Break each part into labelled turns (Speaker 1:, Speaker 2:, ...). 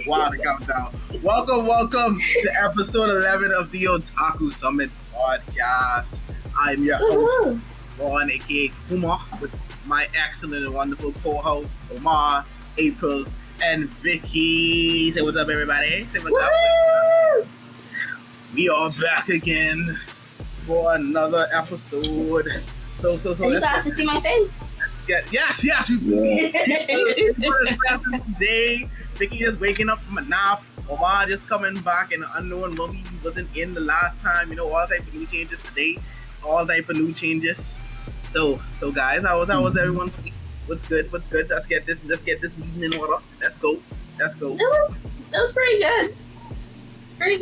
Speaker 1: Wow, the countdown. Welcome to episode 11 of the Otaku Summit podcast. I'm your host, Juan, aka Omar, with my excellent and wonderful co-host, Omar, April, and Vicky. Say what's up, everybody. Say what's up. We are back again for another episode. So
Speaker 2: you guys should see my face.
Speaker 1: Yes, we today. Vicky just waking up from a nap. Omar just coming back in an unknown movie. He wasn't in the last time. You know, all type of new changes today. All type of new changes. So guys, how was everyone's week? What's good? Let's get this meeting in order. Let's go.
Speaker 2: It was pretty good. Pretty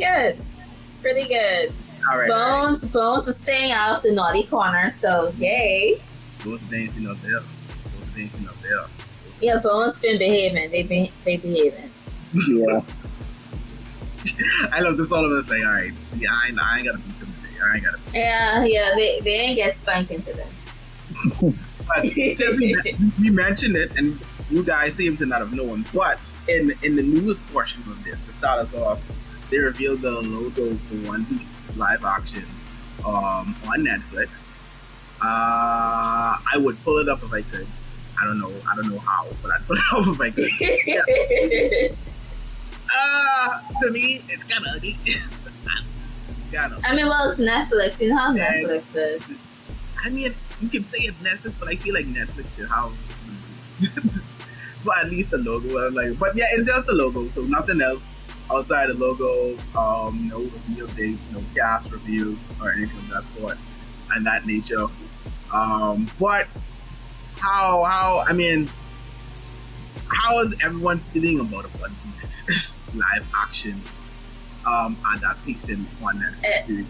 Speaker 2: good.
Speaker 1: All right.
Speaker 2: Bones is staying out of the naughty corner, so yay.
Speaker 1: Those dancing up there.
Speaker 2: Yeah, Bones been behaving. They behaving.
Speaker 3: Yeah.
Speaker 1: I love this. All of us like, all right. Yeah, I ain't gotta beat them today.
Speaker 2: Yeah. They ain't get spanking today.
Speaker 1: But since we mentioned it, and you guys seem to not have known, but in the news portion of this, to start us off, they revealed the logo for One Piece live action on Netflix. I would pull it up if I could. I don't know how, but I'd pull it up if I could. Yeah. To me, it's kind of ugly.
Speaker 2: I mean, well, it's Netflix. You know how Netflix is.
Speaker 1: I mean, you can say it's Netflix, but I feel like Netflix should have, but at least the logo. But yeah, it's just the logo, so nothing else outside the logo. No reveal dates, no cast reviews or anything of that sort and that nature. But how is everyone feeling about a One Piece live action adaptation on Netflix?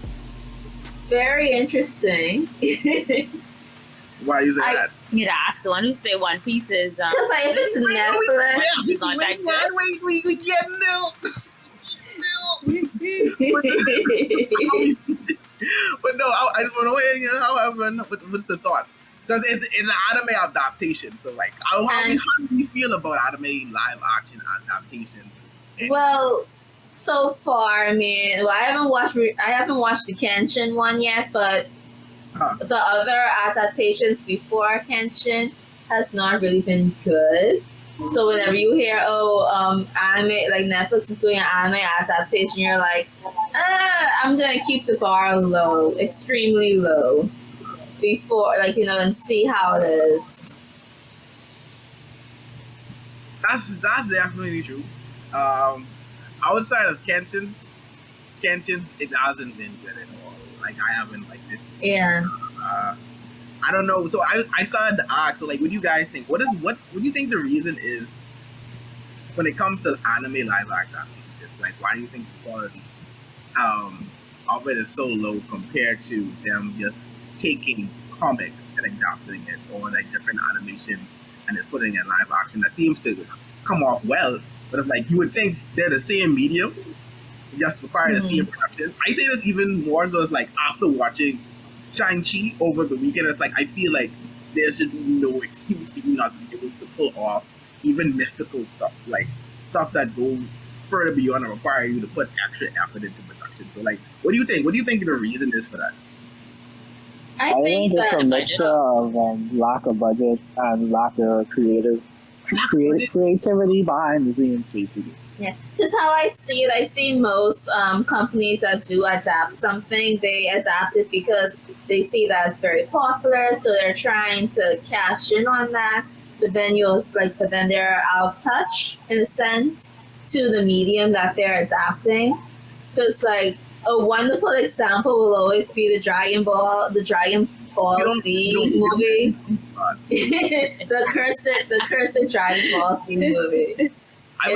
Speaker 2: Very interesting.
Speaker 1: Why is that?
Speaker 4: You ask the one who say One Piece is
Speaker 2: because if it's Netflix,
Speaker 4: it's not that good.
Speaker 1: Wait, we get But no, I just want to hear however, what's the thoughts? Because it's an anime adaptation, so like, how do you feel about anime live action adaptations?
Speaker 2: Well, so far, I mean, I haven't watched the Kenshin one yet, but the other adaptations before Kenshin has not really been good. So whenever you hear, anime, like Netflix is doing an anime adaptation, you're like, I'm gonna keep the bar low, extremely low, before, like, and see how it is.
Speaker 1: That's definitely true. Outside of Kenshin's, it hasn't been good at all. Like, I haven't liked it.
Speaker 2: Yeah.
Speaker 1: I don't know. So I started to ask. So like, what do you guys think? What do you think the reason is when it comes to anime live action? Like, why do you think the quality of it is so low compared to them just taking comics and adapting it, or like different animations and then putting it live action? That seems to come off well. But if, like, you would think they're the same medium, just require the same production. I say this even more so. It's like after watching Shang-Chi over the weekend, it's like I feel like there should be no excuse for you not to be able to pull off even mystical stuff, like stuff that go further beyond and require you to put extra effort into production. So like, what do you think? What do you think the reason is for that?
Speaker 2: I think
Speaker 3: it's
Speaker 2: that
Speaker 3: a mixture of lack of budget and lack of creativity behind the scenes, basically.
Speaker 2: Yeah, that's how I see it. I see most companies that do adapt something, they adapt it because they see that it's very popular, so they're trying to cash in on that. But then they're out of touch in a sense to the medium that they're adapting. Because like a wonderful example will always be the Dragon Ball Z movie, the cursed Dragon Ball Z movie.
Speaker 1: To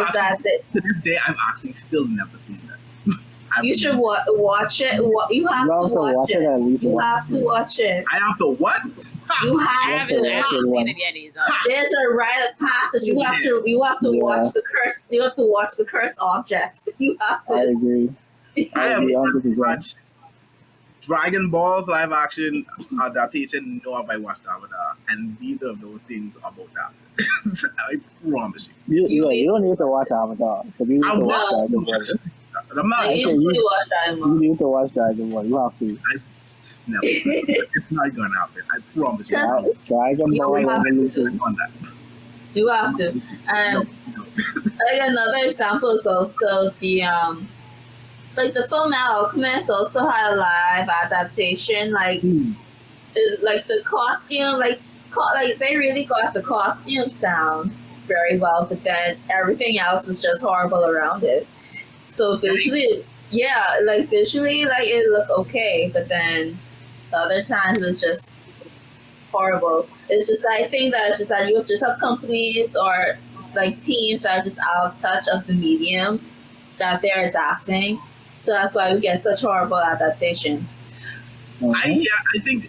Speaker 1: this day, I've actually still never seen that.
Speaker 2: You should watch it. You have to watch it. You have to watch it.
Speaker 1: I have to what?
Speaker 2: You
Speaker 4: I
Speaker 2: have
Speaker 4: haven't
Speaker 2: to.
Speaker 4: seen it yet either.
Speaker 2: There's a rite of passage. You have to watch the curse. You have to watch the curse objects. You have to.
Speaker 3: I agree.
Speaker 1: I have never watched Dragon Ball's live action adaptation, no have I watched Avatar, and neither of those things are about that. I promise you.
Speaker 3: You don't need to watch Avatar. But you need
Speaker 1: I
Speaker 3: to watch
Speaker 1: want
Speaker 3: Dragon Ball.
Speaker 1: I'm not.
Speaker 2: I usually watch Dragon
Speaker 3: You
Speaker 2: Ball.
Speaker 3: need to watch Dragon Ball. You have to.
Speaker 1: No, it's not gonna happen. I promise you.
Speaker 2: Cause-
Speaker 3: Dragon
Speaker 2: You
Speaker 3: Ball
Speaker 2: have to.
Speaker 3: Evolution.
Speaker 1: On that.
Speaker 2: You have to. And
Speaker 1: No.
Speaker 2: like another example is also the like the film Alchemist also had a live adaptation. Like like the costume, like they really got the costumes down very well, but then everything else was just horrible around it. So visually, yeah, like visually, like it looked okay, but then the other times it's just horrible. It's just I think that it's just that you just have companies or like teams that are just out of touch of the medium that they're adapting. So that's why we get such horrible adaptations.
Speaker 1: I think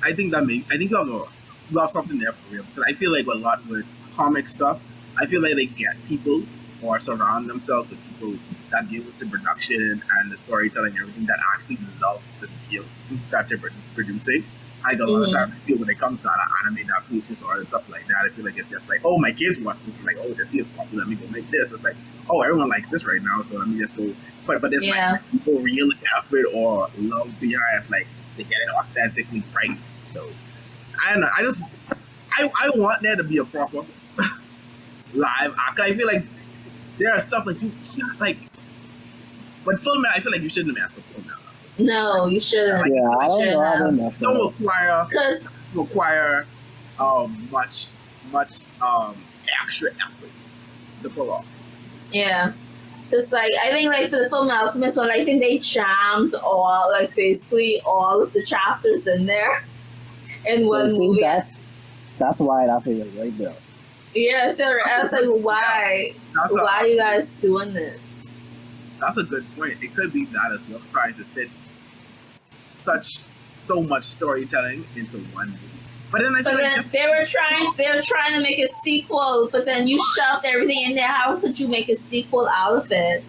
Speaker 1: you have something there for real, because I feel like a lot with comic stuff, I feel like they get people or surround themselves with people that deal with the production and the storytelling and everything that actually love the medium that they're producing. I got a lot of times I feel when it comes to anime adaptations or stuff like that, I feel like it's just like, oh, my kids watch this, like, oh, this is popular, let me go make this. It's like, oh, everyone likes this right now, so let me just go. But there's like no real effort or love behind, like, to get it authentically right. So I don't know. I want there to be a proper live. I feel like there are stuff like you can't like. But film, I feel like you shouldn't mess with film.
Speaker 2: No, you shouldn't.
Speaker 3: Yeah, I don't know.
Speaker 1: Don't require much extra effort to pull off.
Speaker 2: Yeah. Because like I think like for the film Alchemist one, I think they jammed all like basically all of the chapters in there in one movie.
Speaker 3: That's why that is right there.
Speaker 2: Yeah, I was like, why? Why are you guys doing this?
Speaker 1: That's a good point. It could be that as well, trying to fit so much storytelling into one movie. But then
Speaker 2: they were trying to make a sequel, but then you shoved everything in there. How could you make a sequel out of it?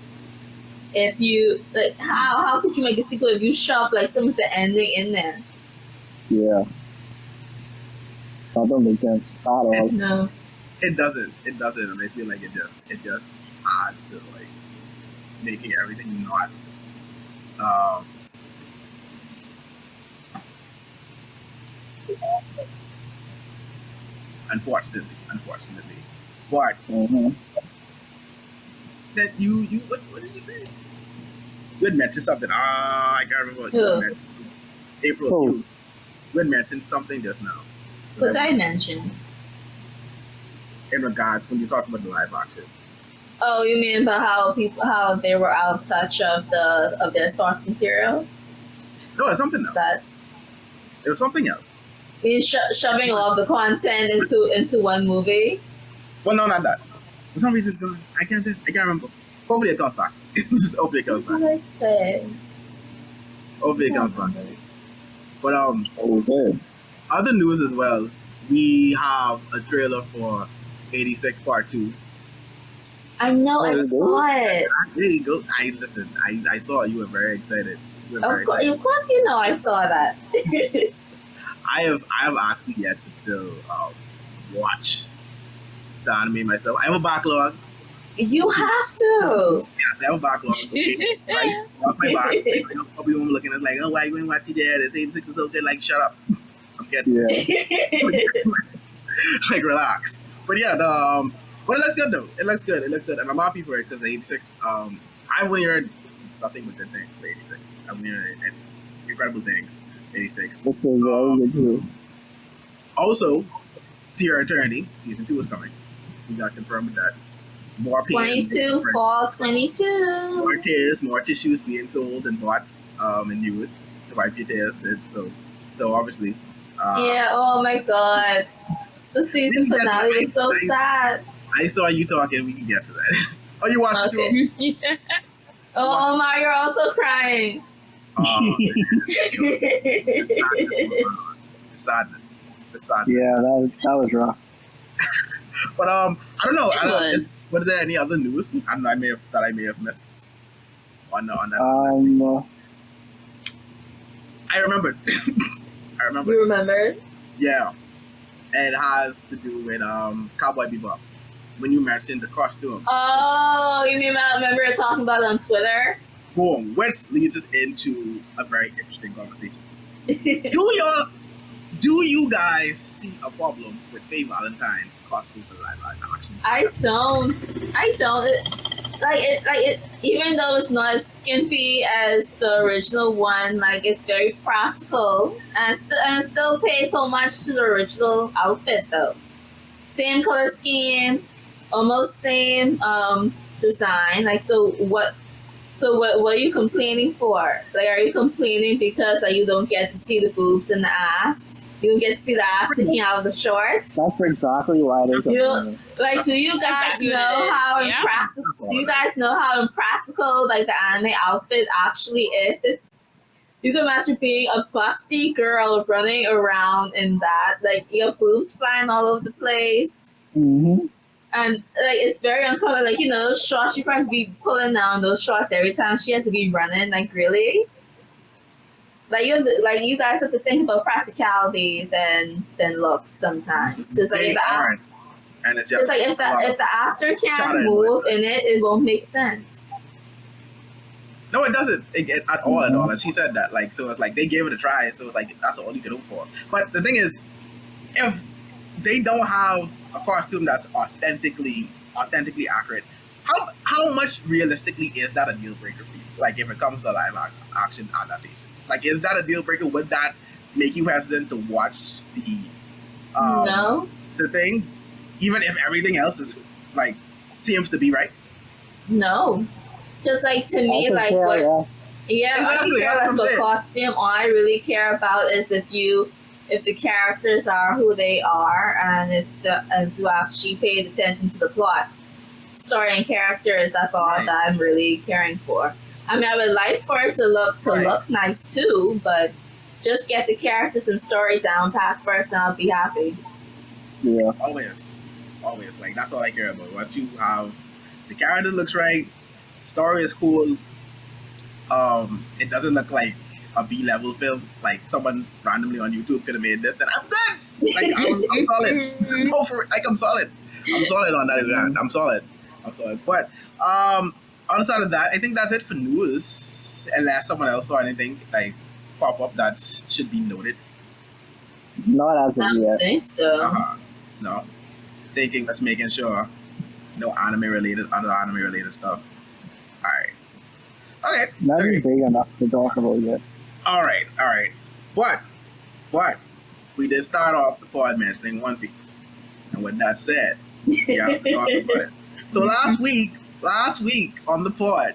Speaker 2: If you like, how could you make a sequel if you shoved like some of the ending in there?
Speaker 3: Yeah, that don't make sense at all.
Speaker 2: No,
Speaker 1: it doesn't, and I feel like it just adds to like making everything not unfortunately. But that you what did you say? You had mentioned something. I can't remember what you had mentioned. April. You had mentioned something just now.
Speaker 2: what did I mention?
Speaker 1: In regards when you talk about the live action.
Speaker 2: Oh, you mean about how they were out of touch of their source material?
Speaker 1: No, it's something else. It was something else.
Speaker 2: I mean, shoving all the content into one movie.
Speaker 1: Well, no, not that. For some reason, it's gone. I can't remember. Hopefully, it comes back. Hopefully, it comes back.
Speaker 2: What did I say?
Speaker 1: Hopefully, it comes back. But
Speaker 3: okay.
Speaker 1: Other news as well. We have a trailer for 86 Part 2.
Speaker 2: I know, I saw it.
Speaker 1: There you go. I saw it. You were very excited.
Speaker 2: Of course, you know I saw that.
Speaker 1: I have actually yet to still watch the anime myself. I have a backlog.
Speaker 2: You have to.
Speaker 1: Yes, I have a backlog. Right off my back. Probably woman looking at like, oh, why you ain't watching that? This 86 is so good. Like, shut up. I'm kidding.
Speaker 3: Yeah.
Speaker 1: Like, relax. But yeah, but it looks good though. It looks good, and I'm happy for it because the 86. I've only heard nothing but good things for 86. I've only heard incredible things. 86. Also, to your eternity, season 2 is coming. We got confirmed with that. More
Speaker 2: 22 fall 22.
Speaker 1: More tears, more tissues being sold and bought and used to wipe your tears. So obviously.
Speaker 2: Yeah. Oh my God. The season finale was so sad.
Speaker 1: I saw you talking. We can get to that. Oh, you watched it too?
Speaker 2: Oh, Omar, you're also crying.
Speaker 1: Sadness.
Speaker 3: Yeah, that was rough.
Speaker 1: But I don't know. Was there any other news? I don't know. I may have missed on that. I remembered. I remember.
Speaker 2: You remember?
Speaker 1: Yeah, and it has to do with Cowboy Bebop. When you mentioned the costume.
Speaker 2: Oh, you mean I remember talking about it on Twitter?
Speaker 1: Boom, which leads us into a very interesting conversation. Do you guys see a problem with Faye Valentine's costume for live action?
Speaker 2: I don't. Even though it's not as skimpy as the original one, like it's very practical and still pays homage to the original outfit though. Same color scheme, almost same design. Like so what are you complaining for? Like are you complaining because like you don't get to see the boobs and the ass? You don't get to see the ass sticking out of the shorts?
Speaker 3: That's exactly why they complaining.
Speaker 2: Like, do you guys know how impractical? Do you guys know how impractical like the anime outfit actually is? You can imagine being a busty girl running around in that, like your boobs flying all over the place,
Speaker 3: Mm-hmm.
Speaker 2: and like it's very uncomfortable. Like those shorts, you can't be pulling down those shorts every time she has to be running. Like really. Like you guys have to think about practicality than looks sometimes, because like if the actor can't move in it, it won't make sense.
Speaker 1: No, it doesn't at all. And she said that so it's like they gave it a try, so it's like that's all you can hope for. But the thing is, if they don't have a costume that's authentically accurate, how much realistically is that a deal breaker for you? Like if it comes to live action adaptation. Like, is that a deal breaker? Would that make you hesitant to watch the thing, even if everything else is like seems to be right?
Speaker 2: No, because like to me, like what? Yeah, exactly. I don't care less about costume. All I really care about is if the characters are who they are, and if you actually paid attention to the plot, story, and characters. That's all that I'm really caring for. I mean, I would like for it to look nice too, but just get the characters and story down pat first, and I'll be happy.
Speaker 3: Yeah.
Speaker 1: Always. Like that's all I care about. Once you have the character looks right, story is cool. It doesn't look like a B-level film. Like someone randomly on YouTube could have made this, then I'm good. Like I'm solid. Go for it. Like I'm solid. I'm solid on that. I'm solid. But outside side of that, I think that's it for news. Unless someone else saw anything like pop up that should be noted.
Speaker 3: Not as of yet.
Speaker 2: I don't think so.
Speaker 1: No. Just making sure no other anime related stuff. Alright. Okay.
Speaker 3: Nothing big enough to talk about yet.
Speaker 1: Alright. But we did start off the pod mentioning One Piece. And with that said, we have to talk about it. So last week on the pod,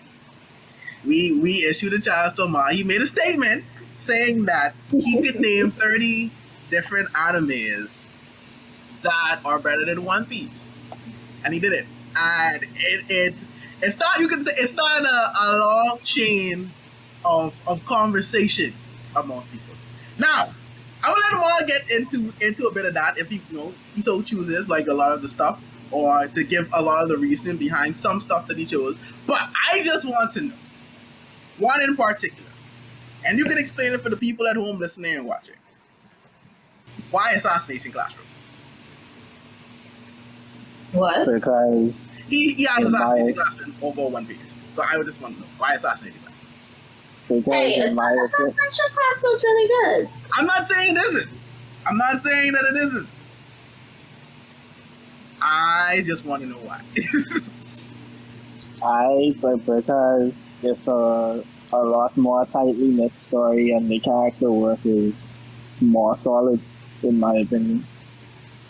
Speaker 1: we issued a challenge to Omar. He made a statement saying that he could name 30 different animes that are better than One Piece, and he did it. And it started a long chain of conversation among people. Now, I will let Omar get into a bit of that if he so chooses, like a lot of the stuff, or to give a lot of the reason behind some stuff that he chose. But I just want to know one in particular, and you can explain it for the people at home listening and watching. Why Assassination Classroom?
Speaker 2: What?
Speaker 3: Because
Speaker 1: he has Assassination Classroom over One Piece. So I would just want to know why Assassination Classroom.
Speaker 2: Hey, Assassination Classroom was really good.
Speaker 1: I'm not saying it isn't. I'm not saying that it isn't. I just want to know why.
Speaker 3: Because it's a lot more tightly knit story, and the character work is more solid, in my opinion.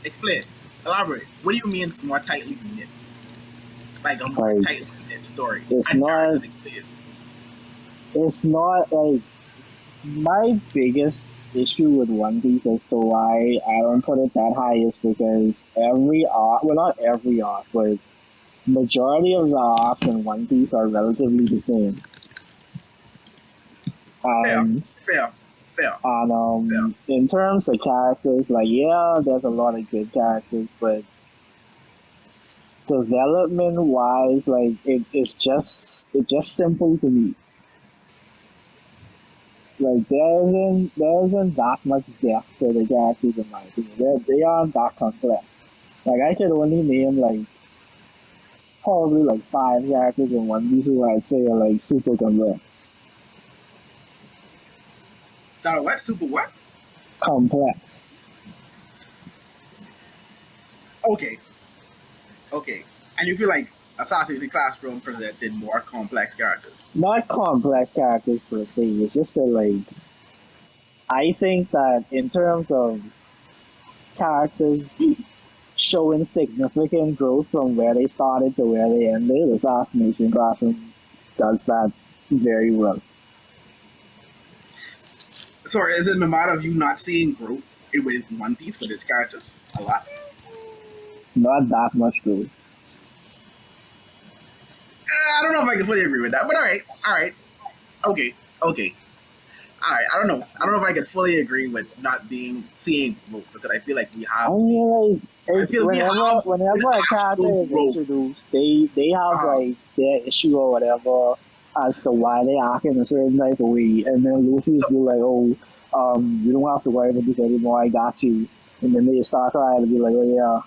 Speaker 1: Explain. Elaborate. What do you mean more tightly knit? Like a more tightly knit story.
Speaker 3: It's not like my biggest issue with One Piece as to why I don't put it that high is because every arc, well, not every arc, but majority of the arcs in One Piece are relatively the same.
Speaker 1: Fair.
Speaker 3: And in terms of characters, like there's a lot of good characters, but development wise, like it's just simple to me. Like there isn't that much depth to the characters in my opinion. They aren't that complex. Like I could only name like probably like five characters in One Piece who I'd say are like super complex.
Speaker 1: Sorry, what? Super what?
Speaker 3: Complex.
Speaker 1: Okay. And you feel like Assassin's Classroom presented more complex characters?
Speaker 3: Not complex characters per se. It's just that like I think that in terms of characters showing significant growth from where they started to where they ended, Assassination Classroom does that very well.
Speaker 1: So is it the matter of you not seeing growth with One Piece with its characters a lot?
Speaker 3: Not that much growth.
Speaker 1: I don't know if I can fully agree with that, but all right, okay. All right, I don't know if I can fully agree with not seeing growth because I feel like we have.
Speaker 3: I mean, like
Speaker 1: I feel
Speaker 3: whenever a character is introduced, they have like their issue or whatever as to why they act in a certain type of way, and then Luffy's be like, "Oh, you don't have to worry about this anymore. I got you." And then they start trying to be like, "Oh yeah,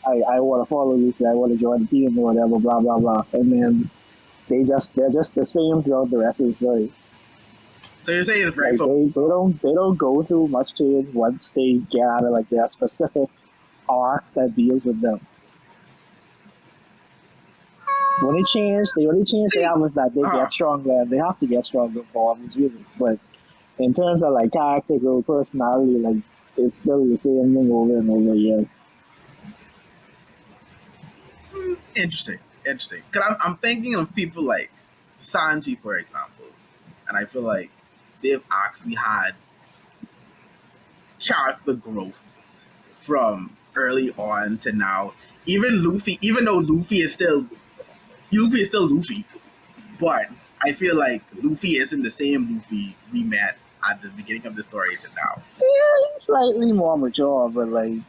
Speaker 3: I want to follow Luffy. I want to join the team or whatever." Blah blah blah. And then they're just the same throughout the rest of the story.
Speaker 1: So you're saying it's very
Speaker 3: like they don't go through much change once they get out of like their specific arc that deals with them. When they change, they have is that they get stronger and they have to get stronger for obvious reasons. But in terms of like character growth, personality, like it's still the same thing over and over again.
Speaker 1: Interesting. Because I'm thinking of people like Sanji, for example, and I feel like they've actually had character growth from early on to now. Even Luffy, even though Luffy is still Luffy, but I feel like Luffy isn't the same Luffy we met at the beginning of the story to now.
Speaker 3: Yeah, he's slightly more mature, but like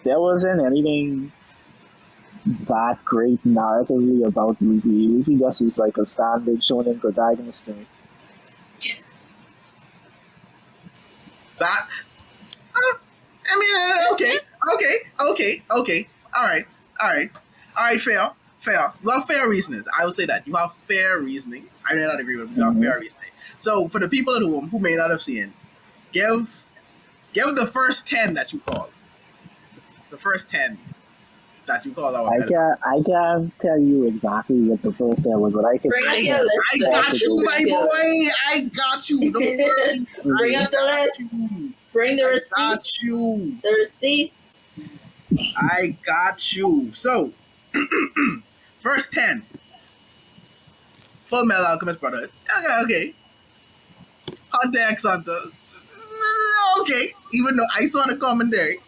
Speaker 3: there wasn't anything that great narratively about Luffy. Luffy just was like a standard shonen protagonist thing.
Speaker 1: That, I mean, okay. All right. Fair. You have fair reasons. I would say that you have fair reasoning. I may not agree with you. You have fair reasoning. So for the people at home who may not have seen, give the first 10 that you call. The first 10 that you call our.
Speaker 3: I can't tell you exactly what the first 10 was, but I can.
Speaker 1: I got you, my boy. I got you. Don't worry.
Speaker 2: Bring up the list. Bring the receipts.
Speaker 1: I got you.
Speaker 2: The receipts.
Speaker 1: I got you. So, first 10. Full Metal Alchemist Brotherhood. Okay. Hunter x Hunter. Okay. Even though I saw the commentary.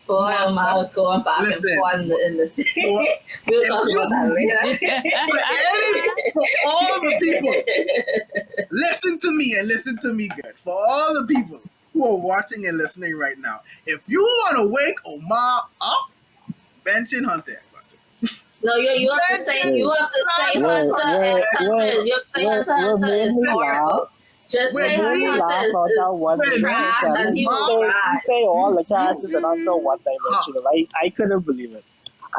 Speaker 2: Boy, I was going back and forth in the thing. We'll talk about that later.
Speaker 1: For all the people, listen to me good. For all the people who are watching and listening right now, if you want to wake Omar up, mention Hunter x Hunter.
Speaker 2: No, you have to say Hunter x Hunter. You have to say Hunter is horrible. Just say Hunter is trash and he was trash.
Speaker 3: You say all the characters and I'm so one dimensional. I couldn't believe it.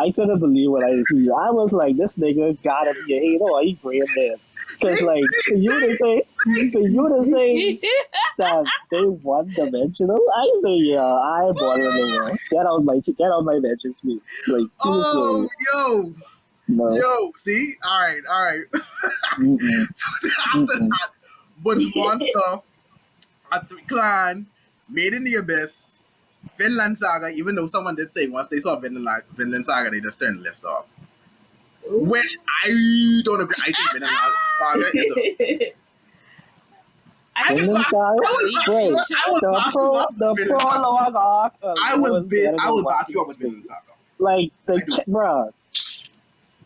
Speaker 3: I couldn't believe what I see. I was like, this nigga gotta be a hater or he's brain dead. Cause like for you to say that they one dimensional, I say yeah, I bought it in the world. Get on my mentions, please. Like
Speaker 1: yo, see? Alright. So after that, but Monster, Clan, Made in the Abyss, Vinland Saga, even though someone did say once they saw Vinland Saga, they just turned the list off. Ooh. Which I don't agree. I think Vinland Saga is a...
Speaker 3: Vinland Saga? The prologue arc.
Speaker 1: I will back you up with Vinland Saga.
Speaker 3: Like, bruh.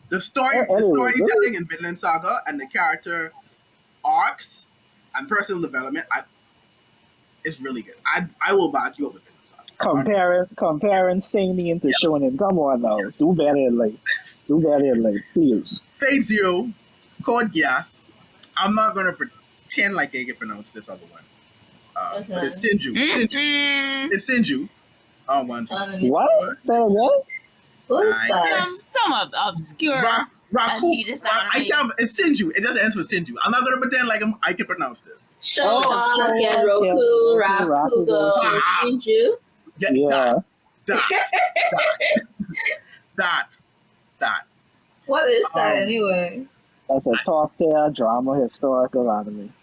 Speaker 1: The storytelling in Vinland Saga and the character arcs and personal development is really good. I will back you up with it.
Speaker 3: Comparing Seinen to Shonen. Come on now. Yes. Do better than late, please.
Speaker 1: Phase Zero, Code Geass. I'm not gonna pretend like I can pronounce this other one.
Speaker 2: Okay.
Speaker 1: But it's Sinju. Sinju.
Speaker 4: Mm-mm.
Speaker 1: It's Sinju. One, two.
Speaker 2: Let me
Speaker 3: What?
Speaker 2: see.
Speaker 3: Say again?
Speaker 2: What is
Speaker 1: Nice.
Speaker 2: that?
Speaker 4: Some obscure.
Speaker 1: Raku. I can't. It's Sinju. It just ends with Sinju. I'm not gonna pretend like I can pronounce this.
Speaker 2: Shobak,
Speaker 3: Oh,
Speaker 2: Roku,
Speaker 3: Rakugo.
Speaker 2: Rakugo, Shinju.
Speaker 3: Yeah.
Speaker 1: That.
Speaker 2: What is that
Speaker 1: Um,
Speaker 2: anyway?
Speaker 3: That's a top tier drama historical anime.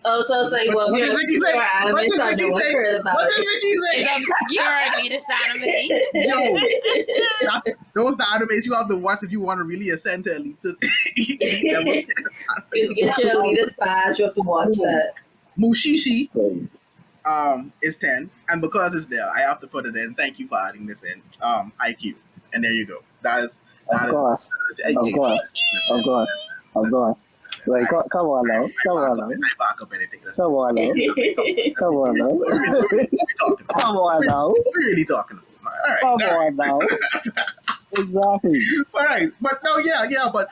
Speaker 2: Oh, so it's like, well,
Speaker 1: What
Speaker 2: we're
Speaker 1: did Vicky say?
Speaker 2: obscure anime,
Speaker 1: What did
Speaker 2: so I
Speaker 1: Vicky
Speaker 2: never
Speaker 1: say?
Speaker 2: heard about
Speaker 1: What did
Speaker 2: it.
Speaker 1: Vicky say?
Speaker 4: It's obscure elitist anime.
Speaker 1: Yo, those the animes you have to watch if you want to really ascend to elite level.
Speaker 2: If you get your elitist badge, you have to watch that.
Speaker 1: Mushishi
Speaker 3: Okay.
Speaker 1: is 10, and because it's there, I have to put it in. Thank you for adding this in. IQ, and there you go.
Speaker 3: Of course. Of course. Like, come on now. Come on now.
Speaker 1: I back up anything.
Speaker 3: Come on now. Come on now. Come on now.
Speaker 1: We're really talking about. All right.
Speaker 3: Come on now. Exactly.
Speaker 1: All right, but no, yeah, but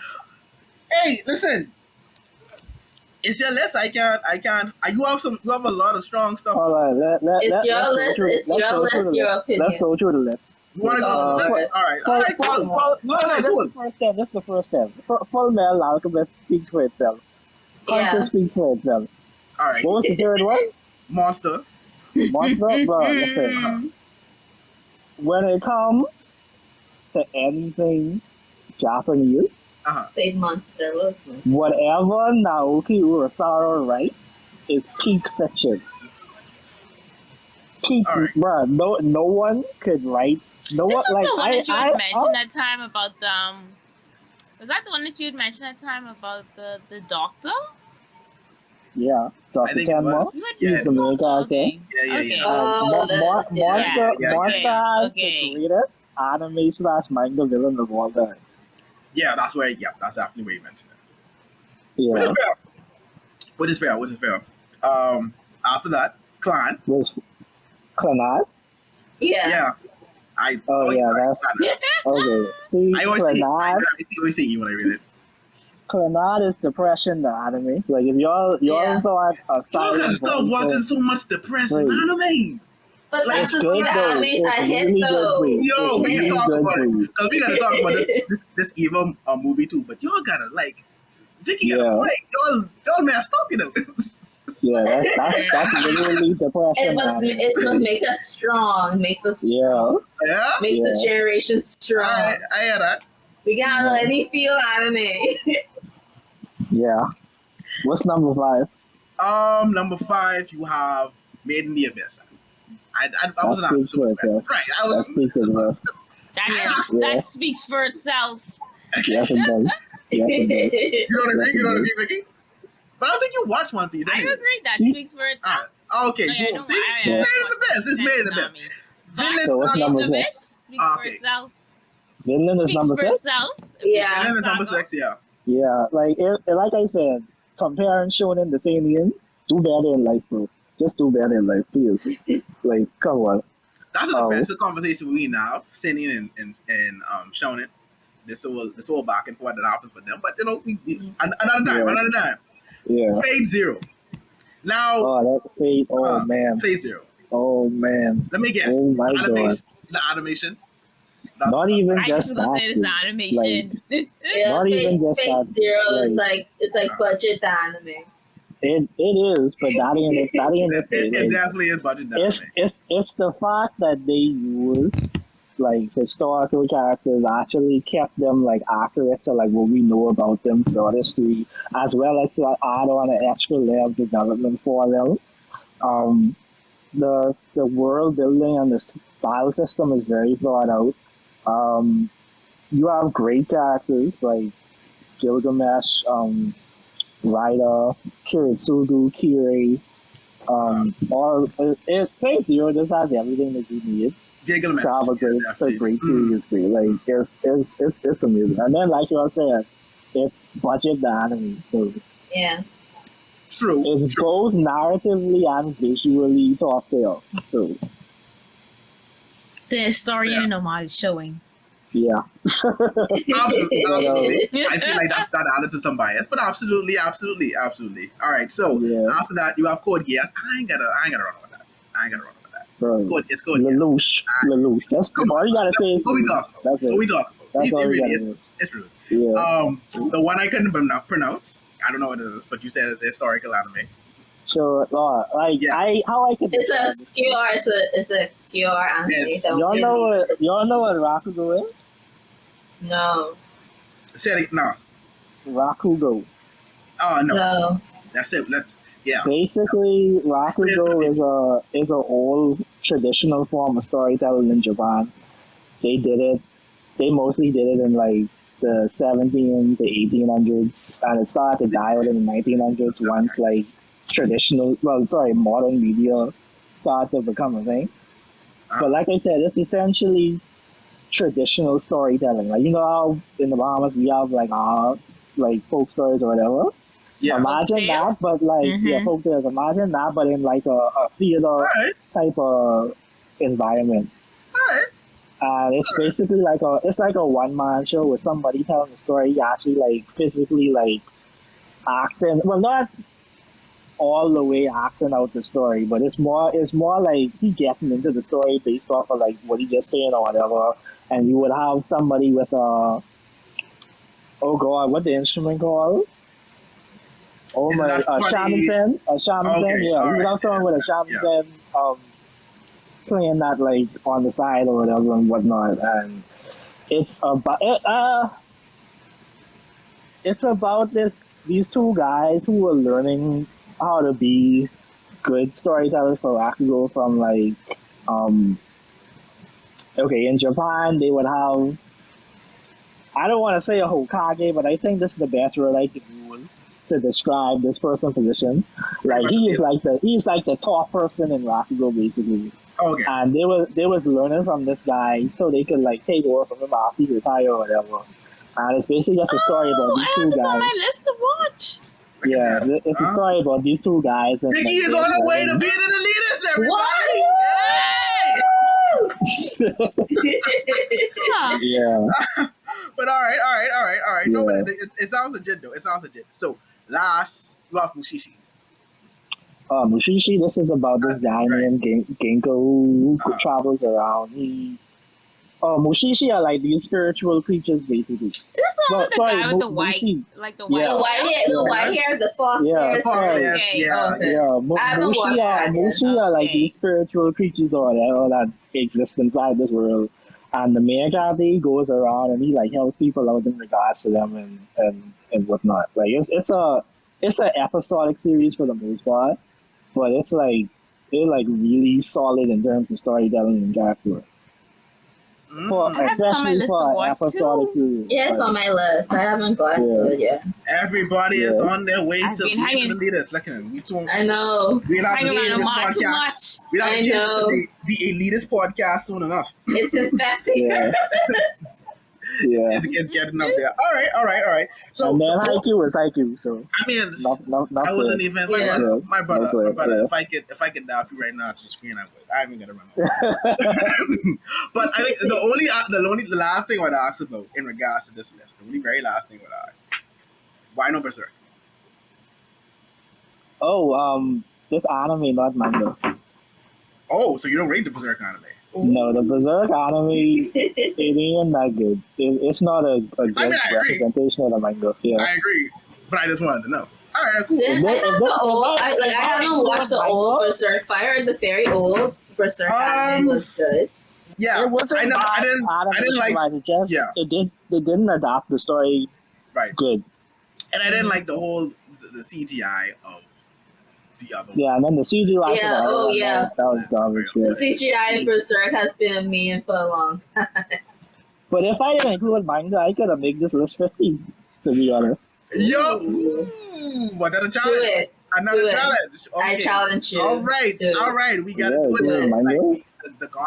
Speaker 1: hey, listen. It's your list. I can't. You have a lot of strong stuff.
Speaker 3: All right.
Speaker 2: It's your list. It's your list. Your opinion.
Speaker 3: Let's go through the list.
Speaker 1: You want to go? All right, cool.
Speaker 3: That's the first step. Full Metal Alchemist speaks for itself. Hunter speaks for itself.
Speaker 1: All right.
Speaker 3: What was the third one?
Speaker 1: Monster.
Speaker 3: Monster? Bro, listen. When it comes to anything Japanese,
Speaker 2: Big monster. What was monster?
Speaker 3: whatever Naoki Urasawa writes is peak fiction. Peak,
Speaker 1: All right.
Speaker 3: bro. No one could write. No
Speaker 4: This
Speaker 3: one
Speaker 4: was
Speaker 3: like
Speaker 4: the one that you
Speaker 3: I
Speaker 4: had mentioned that time about the. Was that the one that you had mentioned that time about the doctor?
Speaker 3: Yeah,
Speaker 1: I
Speaker 3: Dr.
Speaker 1: think it
Speaker 3: Tenma.
Speaker 1: was.
Speaker 3: He's the main character.
Speaker 4: Okay.
Speaker 1: Yeah.
Speaker 2: Oh, that's-
Speaker 3: Monster has
Speaker 4: okay.
Speaker 3: the greatest anime / manga villain of all time.
Speaker 1: Yeah, that's where. Yeah, that's definitely where you mentioned it.
Speaker 3: Yeah,
Speaker 1: Which is fair. After that, Clan.
Speaker 3: was Clannad.
Speaker 2: Yeah.
Speaker 1: I.
Speaker 3: Oh
Speaker 1: always
Speaker 3: yeah,
Speaker 1: like
Speaker 3: that's
Speaker 1: Clannad.
Speaker 3: okay. See,
Speaker 1: I always see. I
Speaker 3: Clannad.
Speaker 1: always see when I read it.
Speaker 3: Clannad is depression the anime. Like if y'all
Speaker 2: Yeah.
Speaker 3: thought a
Speaker 1: Y'all
Speaker 3: silent
Speaker 1: gotta stop watching so much depressing
Speaker 3: Right.
Speaker 1: anime.
Speaker 2: But
Speaker 1: Like,
Speaker 2: that's
Speaker 3: it's
Speaker 2: the
Speaker 3: good
Speaker 2: sort of
Speaker 3: though.
Speaker 2: animes I
Speaker 3: It's
Speaker 2: hit
Speaker 3: really good
Speaker 2: though.
Speaker 3: for you.
Speaker 1: Yo, we can talk
Speaker 3: good
Speaker 1: about
Speaker 3: for
Speaker 1: it
Speaker 3: you.
Speaker 1: because we gotta talk about this evil movie too. But y'all gotta like, Vicky got
Speaker 3: Yeah.
Speaker 1: a point. Y'all messed up, you know.
Speaker 3: Yeah, that's literally depression. anime.
Speaker 2: It's what makes us strong. It makes us
Speaker 3: Yeah.
Speaker 2: strong.
Speaker 1: Yeah.
Speaker 2: Makes this
Speaker 3: Yeah.
Speaker 2: generation strong.
Speaker 1: Alright, I hear that.
Speaker 2: We can handle any field anime.
Speaker 3: Yeah. What's number 5?
Speaker 1: Number 5, you have Made in the Abyss. I
Speaker 3: That
Speaker 1: wasn't
Speaker 3: speaks for itself.
Speaker 1: right.
Speaker 3: That speaks itself.
Speaker 4: That speaks for itself.
Speaker 3: Yes, it does. Yes, it does.
Speaker 1: You know what I mean? You know what I mean, Vicky? But I don't think you watched One Piece.
Speaker 4: I
Speaker 1: Anyway.
Speaker 4: agree. That speaks for itself.
Speaker 1: Okay,
Speaker 4: Oh, yeah,
Speaker 1: cool.
Speaker 4: no,
Speaker 1: See,
Speaker 4: I-
Speaker 1: Made in the Abyss. It's Made in the Abyss. Villain
Speaker 3: So what's
Speaker 1: Saga.
Speaker 3: number
Speaker 4: The
Speaker 3: 6?
Speaker 4: best speaks for
Speaker 1: Okay.
Speaker 4: itself.
Speaker 3: Vinland is
Speaker 4: Speaks
Speaker 3: number
Speaker 4: for
Speaker 3: 6?
Speaker 4: itself.
Speaker 2: Yeah.
Speaker 1: Villain is number
Speaker 4: Saga.
Speaker 1: 6, yeah.
Speaker 3: Yeah, like like I said, comparing Shonen the same year, do better in life, bro. Just do better in life, please. Like, come on.
Speaker 1: That's an offensive conversation we now, Sinin and Shonen. This whole back and forth that happened for them. But you know, we another time.
Speaker 3: Yeah.
Speaker 1: Fade Zero. Now,
Speaker 3: Oh, that's Fate. Oh, man.
Speaker 1: Fade Zero.
Speaker 3: Oh, man.
Speaker 1: Let me guess.
Speaker 3: Oh, my God.
Speaker 1: The animation.
Speaker 3: Not even
Speaker 4: I
Speaker 3: just
Speaker 4: just was gonna say this
Speaker 3: that.
Speaker 4: animation.
Speaker 2: Yeah,
Speaker 3: Not even just
Speaker 2: Fate
Speaker 3: that,
Speaker 2: Zero is
Speaker 3: like-
Speaker 2: it's like budget anime.
Speaker 3: It is, but that ain't it. That ain't it.
Speaker 1: It
Speaker 3: Like,
Speaker 1: definitely is budget.
Speaker 3: it's the fact that they use like historical characters actually kept them like accurate to like what we know about them throughout history, as well as to add on an extra layer of development for them. The world building and the style system is very thought out. You have great characters like Gilgamesh, Raida, Kiritsugu, Kirei. All Fate Zero just has everything that you need
Speaker 1: Gilgamesh.
Speaker 3: to have a great
Speaker 1: Mm.
Speaker 3: series. Like it's amazing. And then like you were saying, it's budget the anime. So
Speaker 2: Yeah.
Speaker 1: True.
Speaker 3: it's both narratively and visually top tier. So
Speaker 4: The historian in Omar is showing.
Speaker 3: Yeah.
Speaker 1: Absolutely. I feel like that added to some bias, but absolutely. All right, so after that, you have code yes. I ain't gonna run with that.
Speaker 3: Bro,
Speaker 1: It's code yes.
Speaker 3: Lelouch. That's all you gotta say.
Speaker 1: What we talking about? It really is. It's rude.
Speaker 3: Yeah.
Speaker 1: The one I couldn't pronounce. I don't know what it is, but you said it's historical anime.
Speaker 3: So, how I could.
Speaker 2: It's obscure. It's an obscure anime.
Speaker 1: Yes.
Speaker 3: Y'all know what Rakugo is?
Speaker 2: No.
Speaker 1: Say it no.
Speaker 3: Rakugo.
Speaker 1: Oh no.
Speaker 2: No.
Speaker 1: That's it.
Speaker 3: Basically, Rakugo is a old traditional form of storytelling in Japan. They mostly did it in like the 17 to 1800s, and it started to die out in the 1900s once like modern media started to become a thing. But like I said, it's essentially traditional storytelling. Like, you know how in the Bahamas we have like folk stories or whatever.
Speaker 1: Yeah.
Speaker 3: Imagine that, but like folk tales. Imagine that, but in like a theater type of environment.
Speaker 1: Alright.
Speaker 3: And it's basically like a one-man show with somebody telling the story, actually like physically like acting. Well, not all the way acting out the story, but it's more like he getting into the story based off of like what he just saying or whatever. And you would have somebody with what the instrument called? Oh my, a shamisen.
Speaker 1: Okay,
Speaker 3: Yeah, you would have someone with a shamisen. Playing that like on the side or whatever and whatnot, and it's about these two guys who are learning how to be good storytellers for Rakugo from like in Japan they would have, I don't want to say a Hokage, but I think this is the best word I can use to describe this person's position. Like he's like the top person in Rakugo basically.
Speaker 1: Okay.
Speaker 3: And they was learning from this guy so they could like take over from him after he retired or whatever. And it's basically just a story about these two guys.
Speaker 4: It's on my list to watch.
Speaker 3: Yeah, it's a story about these two guys. And
Speaker 1: Vicky is on her way to being an elitist, everybody!
Speaker 2: What?
Speaker 3: Yeah.
Speaker 1: But all right. No, but it sounds legit though. So last, you have Mushishi.
Speaker 3: Mushishi, this is about this guy named Genko who travels around. Mushishi are like these spiritual creatures, basically.
Speaker 4: This one with the guy with the white, like the white,
Speaker 2: the white hair, the fox hair.
Speaker 3: Mushi are like these spiritual creatures or whatever that exist inside this world. And the main guy goes around and he like helps people out in regards to them and whatnot. Like it's an episodic series for the most part. But it's like really solid in terms of storytelling and character. Especially for episodic series.
Speaker 2: Yeah, it's on my list. I haven't got to it yet.
Speaker 1: Everybody is on their way to being the leaders. Look at them.
Speaker 2: I know.
Speaker 1: We'll have to change this podcast. We'll have to change the elitist podcast soon enough.
Speaker 2: It's infecting.
Speaker 3: Yeah.
Speaker 1: It's getting up there. All right. So
Speaker 3: and then Haikyuu is Haikyuu. So
Speaker 1: I mean, I wasn't even my brother. If I could dial you right now to the screen, I would. I ain't gonna run over. But I think the last thing I would ask about in regards to this list, the very last thing I would ask, why no Berserk?
Speaker 3: This anime, not manga.
Speaker 1: Oh, so you don't rate the Berserk anime?
Speaker 3: No, the Berserk anime, it ain't that good. It's not a good representation of the manga. Yeah.
Speaker 1: I agree, but I just wanted to know. All right, cool.
Speaker 2: I haven't watched the old Berserk, but I heard the very old Berserk anime was good.
Speaker 1: Yeah,
Speaker 3: it wasn't I didn't like. It didn't adapt the story good,
Speaker 1: and I didn't like the whole the CGI of the other one.
Speaker 3: Yeah, and then the CGI.
Speaker 2: That
Speaker 3: was garbage. Yeah.
Speaker 2: The CGI in Berserk has been a meme for a long time.
Speaker 3: But if I didn't include manga, I could have made this list 50, to be honest.
Speaker 1: Yo, another challenge.
Speaker 2: Do it.
Speaker 1: Another challenge. Okay.
Speaker 2: I challenge you.
Speaker 1: All right. We gotta do it.
Speaker 3: Manga?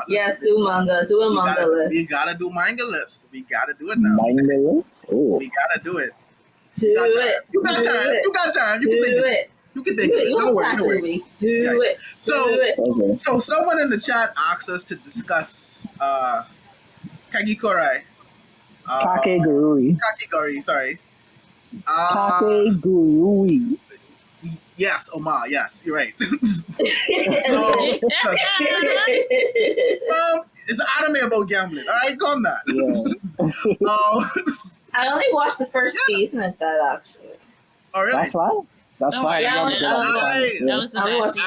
Speaker 2: Yes, do manga. Do a manga list.
Speaker 1: We gotta do manga list. We gotta do it now.
Speaker 3: Manga list? Oh.
Speaker 1: We gotta do it.
Speaker 2: Do it.
Speaker 1: You got time. You can think it. You can think of it. Don't worry.
Speaker 2: Do it.
Speaker 1: So someone in the chat asked us to discuss Kagikorai
Speaker 3: Kakegurui.
Speaker 1: Kakegurui, sorry.
Speaker 3: Kakegurui.
Speaker 1: Yes, Omar. Yes, you're right. It's an anime about gambling. All right, calm down.
Speaker 2: I only watched the first season of that actually.
Speaker 1: Oh really?
Speaker 3: That's fine. That's
Speaker 4: Don't
Speaker 3: fine.
Speaker 4: worry,
Speaker 2: Yeah,
Speaker 4: that was the best.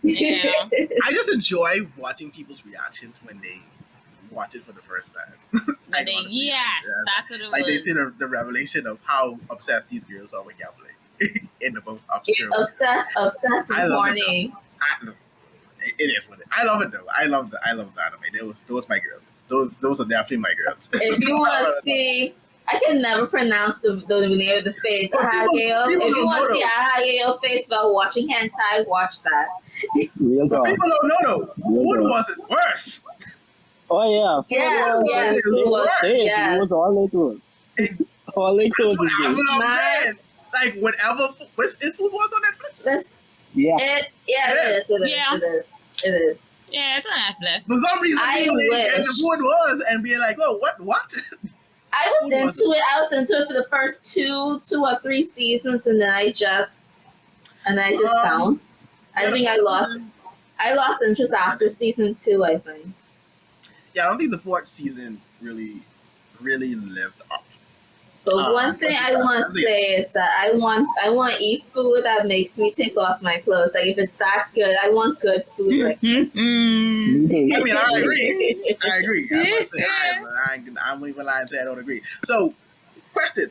Speaker 4: Yeah.
Speaker 1: I just enjoy watching people's reactions when they watch it for the first time.
Speaker 4: But yes, that's what it
Speaker 1: like
Speaker 4: was.
Speaker 1: they see the revelation of how obsessed these girls are with gambling in the most obscure.
Speaker 2: Obsessed and horny.
Speaker 1: It is what it. I love it though. I love the anime. Those my girls. Those are definitely my girls.
Speaker 2: If you want to see, I can never pronounce the name of the face. Ahageo. If you want to see Ahageo face while watching hentai, watch that.
Speaker 3: Real
Speaker 1: but
Speaker 3: talk.
Speaker 1: people don't know though. Food was worse.
Speaker 3: Oh yeah.
Speaker 2: Yes.
Speaker 3: It was all they do. All they do is
Speaker 1: like whenever is food was on Netflix.
Speaker 2: It is.
Speaker 4: Yeah, it's on Netflix.
Speaker 1: For some reason,
Speaker 2: I
Speaker 1: people
Speaker 2: wish.
Speaker 1: and the food was and being like, "Oh, what?"
Speaker 2: I was into it. I was into it for the first two or three seasons, and then I just bounced. I think I lost interest after season 2. I think.
Speaker 1: Yeah, I don't think the 4th season really lived up.
Speaker 2: But one thing I want to say is that I want to eat food that makes me take off my clothes. Like if it's that good, I want good food. Like
Speaker 1: I mean, I agree. I must say, I'm even lying to say I don't agree. So, question: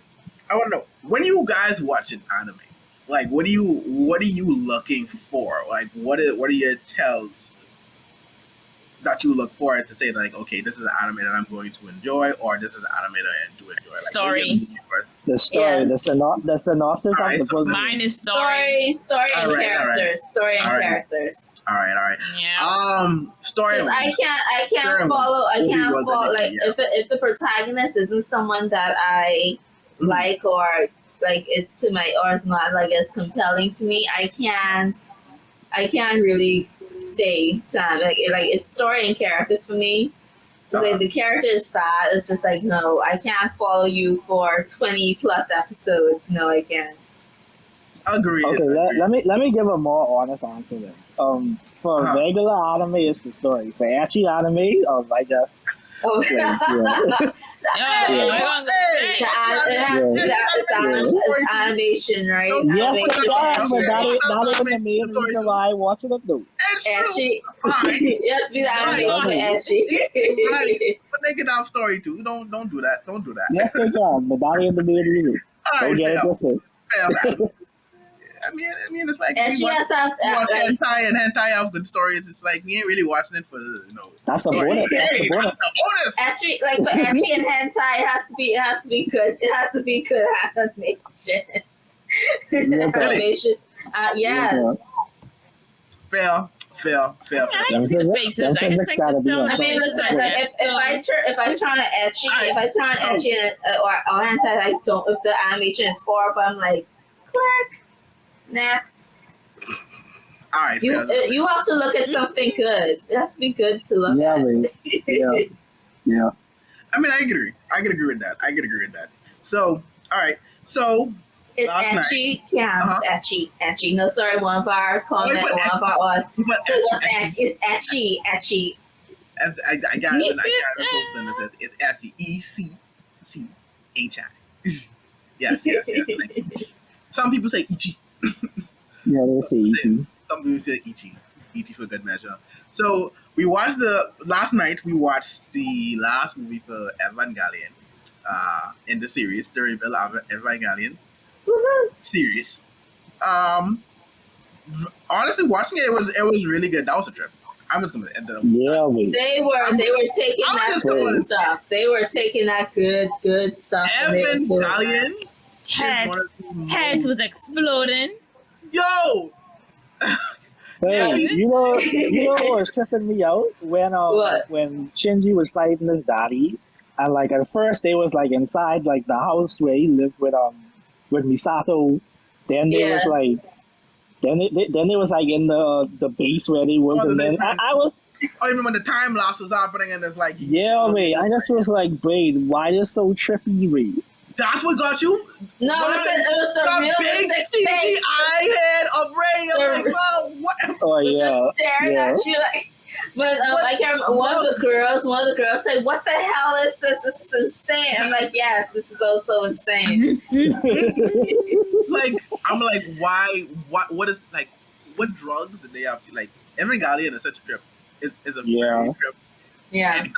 Speaker 1: I want to know, when you guys watching anime, like what are you looking for? Like what are your tells that you look forward to say like, okay, this is an anime that I'm going to enjoy, or this is an anime that I do enjoy. Like,
Speaker 4: story.
Speaker 3: The story, the synopsis
Speaker 1: right,
Speaker 3: of the book.
Speaker 4: Mine is story.
Speaker 2: Story and characters. Story and characters.
Speaker 1: All right.
Speaker 4: Yeah.
Speaker 1: Story.
Speaker 2: Because I can't follow. Like if the protagonist isn't someone that I like or like it's to my or it's not like as compelling to me, I can't really stay time. Like it's story and characters for me. Like the character is bad. It's just like no, I can't follow you for 20 plus episodes. No, I can't.
Speaker 1: Agreed.
Speaker 3: Okay, let me give a more honest answer then. For regular anime, it's the story. For ecchi anime, I just
Speaker 2: It's animation, right?
Speaker 3: Yes, but that is the main reason why I watch it though.
Speaker 2: Ecchi. Yes, be the animation ecchi.
Speaker 1: But they can have story too. Don't do that. Don't do that.
Speaker 3: Yes, they can, but that is the main reason. Don't get it twisted.
Speaker 1: I mean, it's like
Speaker 2: and
Speaker 1: we watch hentai and hentai have good stories. It's like we ain't really watching it for
Speaker 3: That's a bonus. That's a bonus.
Speaker 2: Actually, like for ecchi and hentai, it has to be good. It has to be good animation. Animation. Yeah.
Speaker 1: Fair.
Speaker 4: I see the faces. I can think of
Speaker 2: I mean, listen. Like if I turn on ecchi, or hentai, I don't. If the animation is horrible, I'm like, click. Next.
Speaker 1: All right.
Speaker 2: You have to look at something good. It has to be good to look at.
Speaker 3: Yeah.
Speaker 1: I mean, I can agree with that. So, all right. So
Speaker 2: it's ecchi. Yeah, it's ecchi. No, sorry. One of our comment. It's ecchi.
Speaker 1: I got it. It's ecchi. ECCHI. Yes. Some people say ichi.
Speaker 3: Yeah, they say ichi.
Speaker 1: Some people say ichi for good measure. So we watched last night. We watched the last movie for Evangelion, in the series, the Reveal of Evangelion series. Honestly, watching it was really good. That was a trip. I'm just gonna end it up.
Speaker 3: Yeah,
Speaker 2: they were taking that good stuff. They were taking that good stuff.
Speaker 1: Evangelion.
Speaker 4: Heads was exploding.
Speaker 1: Yo.
Speaker 3: Hey, you know what was tripping me out when Shinji was fighting his daddy, and like at first they was like inside like the house where he lived with Misato. Then they was like, then it was like in the base where they was, and then I was
Speaker 1: or even when the time lapse was happening, and it's like,
Speaker 3: Yeah, wait. I just was like, wait, why is so trippy, wait?
Speaker 1: that's what got you.
Speaker 2: No, it was the
Speaker 1: big
Speaker 2: realistic face.
Speaker 1: CGI head of Ray. I'm like, wow, what?
Speaker 3: Oh
Speaker 2: Was
Speaker 3: yeah,
Speaker 2: just staring
Speaker 3: yeah.
Speaker 2: at you like. But I can't remember, one of the girls said, "What the hell is this? This is insane." I'm like, "Yes, this is also insane."
Speaker 1: Like, I'm like, why? What is like? What drugs did they have to like? Evangelion is such a trip. It's a very trip.
Speaker 2: Yeah.
Speaker 1: And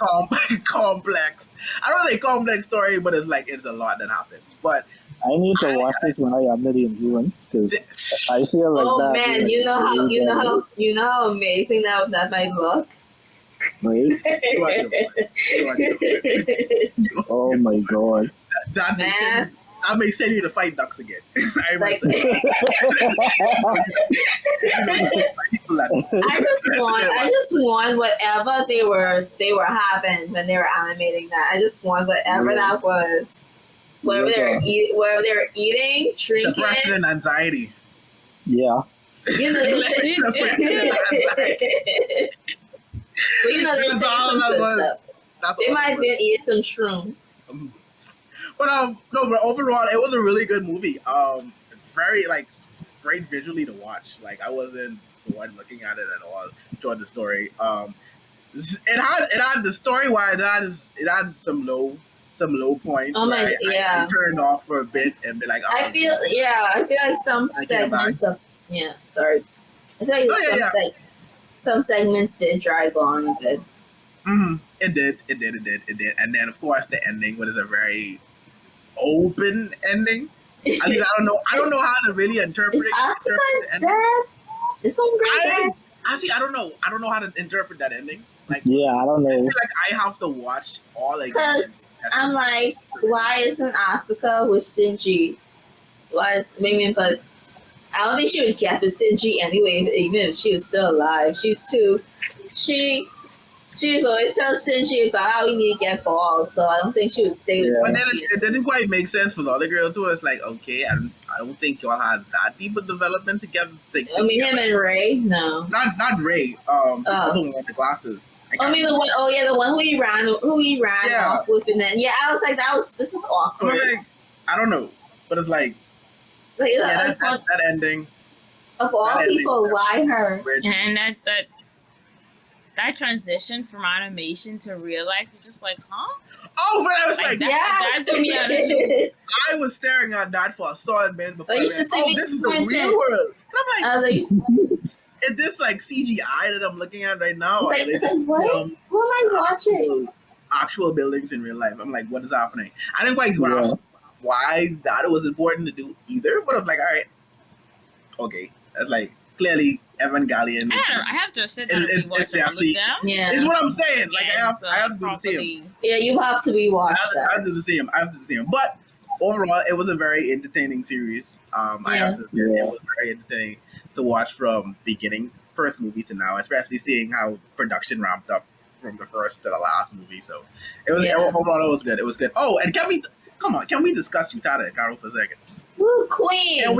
Speaker 1: complex. I don't say complex story, but it's a lot that happens. But
Speaker 3: I need to watch this when I am the influence because I feel like
Speaker 2: Oh
Speaker 3: that.
Speaker 2: man,
Speaker 3: is,
Speaker 2: you know how amazing that might look.
Speaker 3: Right? Oh my god.
Speaker 1: That may send you to fight ducks again. I
Speaker 2: Like,
Speaker 1: must say.
Speaker 2: I just want whatever they were having when they were animating that. I just want whatever that was. Wherever they're eating, drinking.
Speaker 1: Depression and anxiety.
Speaker 3: Yeah.
Speaker 2: You know, they say, but you know, they say some good stuff. They might have been eating some shrooms.
Speaker 1: But but overall, it was a really good movie. Very great visually to watch. Like, I wasn't the one looking at it at all. Enjoyed the story. It had the story wise. It had some low points.
Speaker 2: Oh my,
Speaker 1: I turned off for a bit and be like,
Speaker 2: I feel like some segments of sorry. I feel like some segments did drag on a bit.
Speaker 1: Mm-hmm. It did. And then of course the ending was a very open ending. At least I don't know how to really interpret it.
Speaker 2: Is Asuka dead? Is Homegirl dead?
Speaker 1: Actually, I don't know. I don't know how to interpret that ending. Like,
Speaker 3: yeah, I don't know.
Speaker 1: I feel like I have to watch all again.
Speaker 2: Because I'm like, why isn't Asuka with Shinji? But I don't think she would get with Shinji anyway, even if she was still alive. She's always tells Shinji about how we need to get balls, so I don't think she would stay with Shinji.
Speaker 1: But then it didn't quite make sense for the other girl too. It's like, okay, I don't think y'all had that deep of development together.
Speaker 2: Him and Ray? No.
Speaker 1: Not Ray. The other one with the glasses.
Speaker 2: The one. Oh yeah, the one who he ran off with, and then I was like, this is awkward.
Speaker 1: Like, I don't know, but it's like that ending.
Speaker 2: Of all people, why her?
Speaker 4: And that transition from animation to real life, you're just like, huh?
Speaker 1: Oh, but I was like
Speaker 4: that took me out of the
Speaker 1: I was staring at that for a solid minute before.
Speaker 2: You should see me
Speaker 1: this is the real world. And I'm like, is this CGI that I'm looking at right now?
Speaker 2: It's like what? Who am I watching?
Speaker 1: Actual buildings in real life. I'm like, what is happening? I didn't quite grasp why that was important to do either, but I'm like, all right, okay. That's like clearly Evangelion.
Speaker 4: I have to sit down and watch it. Look down.
Speaker 2: Yeah,
Speaker 1: it's what I'm saying. Like, I have to do the same.
Speaker 2: Yeah, you have to rewatch that.
Speaker 1: I have to do the same. But overall, it was a very entertaining series. I have to say it was very entertaining to watch from beginning, first movie to now, especially seeing how production ramped up from the first to the last movie. So it was overall it was good. It was good. Oh, and can we discuss Utada Hikaru for a second?
Speaker 2: Ooh, Queen.
Speaker 1: Can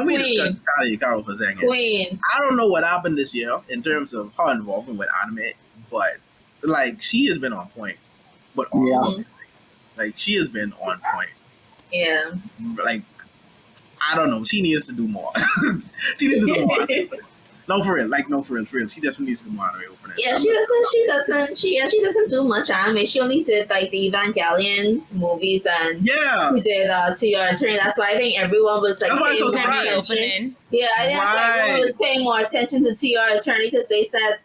Speaker 1: we discuss Utada Hikaru for a second?
Speaker 2: Queen.
Speaker 1: I don't know what happened this year in terms of her involvement with anime, but she has been on point. But she has been on point.
Speaker 2: Yeah.
Speaker 1: I don't know. She needs to do more. She needs to do more. No, for real. She just needs to do more anime opening.
Speaker 2: Yeah, she doesn't do much anime. She only did the Evangelion movies and she did To Your Eternity. That's why I think everyone was paying more attention. Yeah, I think that's why everyone was paying more attention to Your Eternity because they said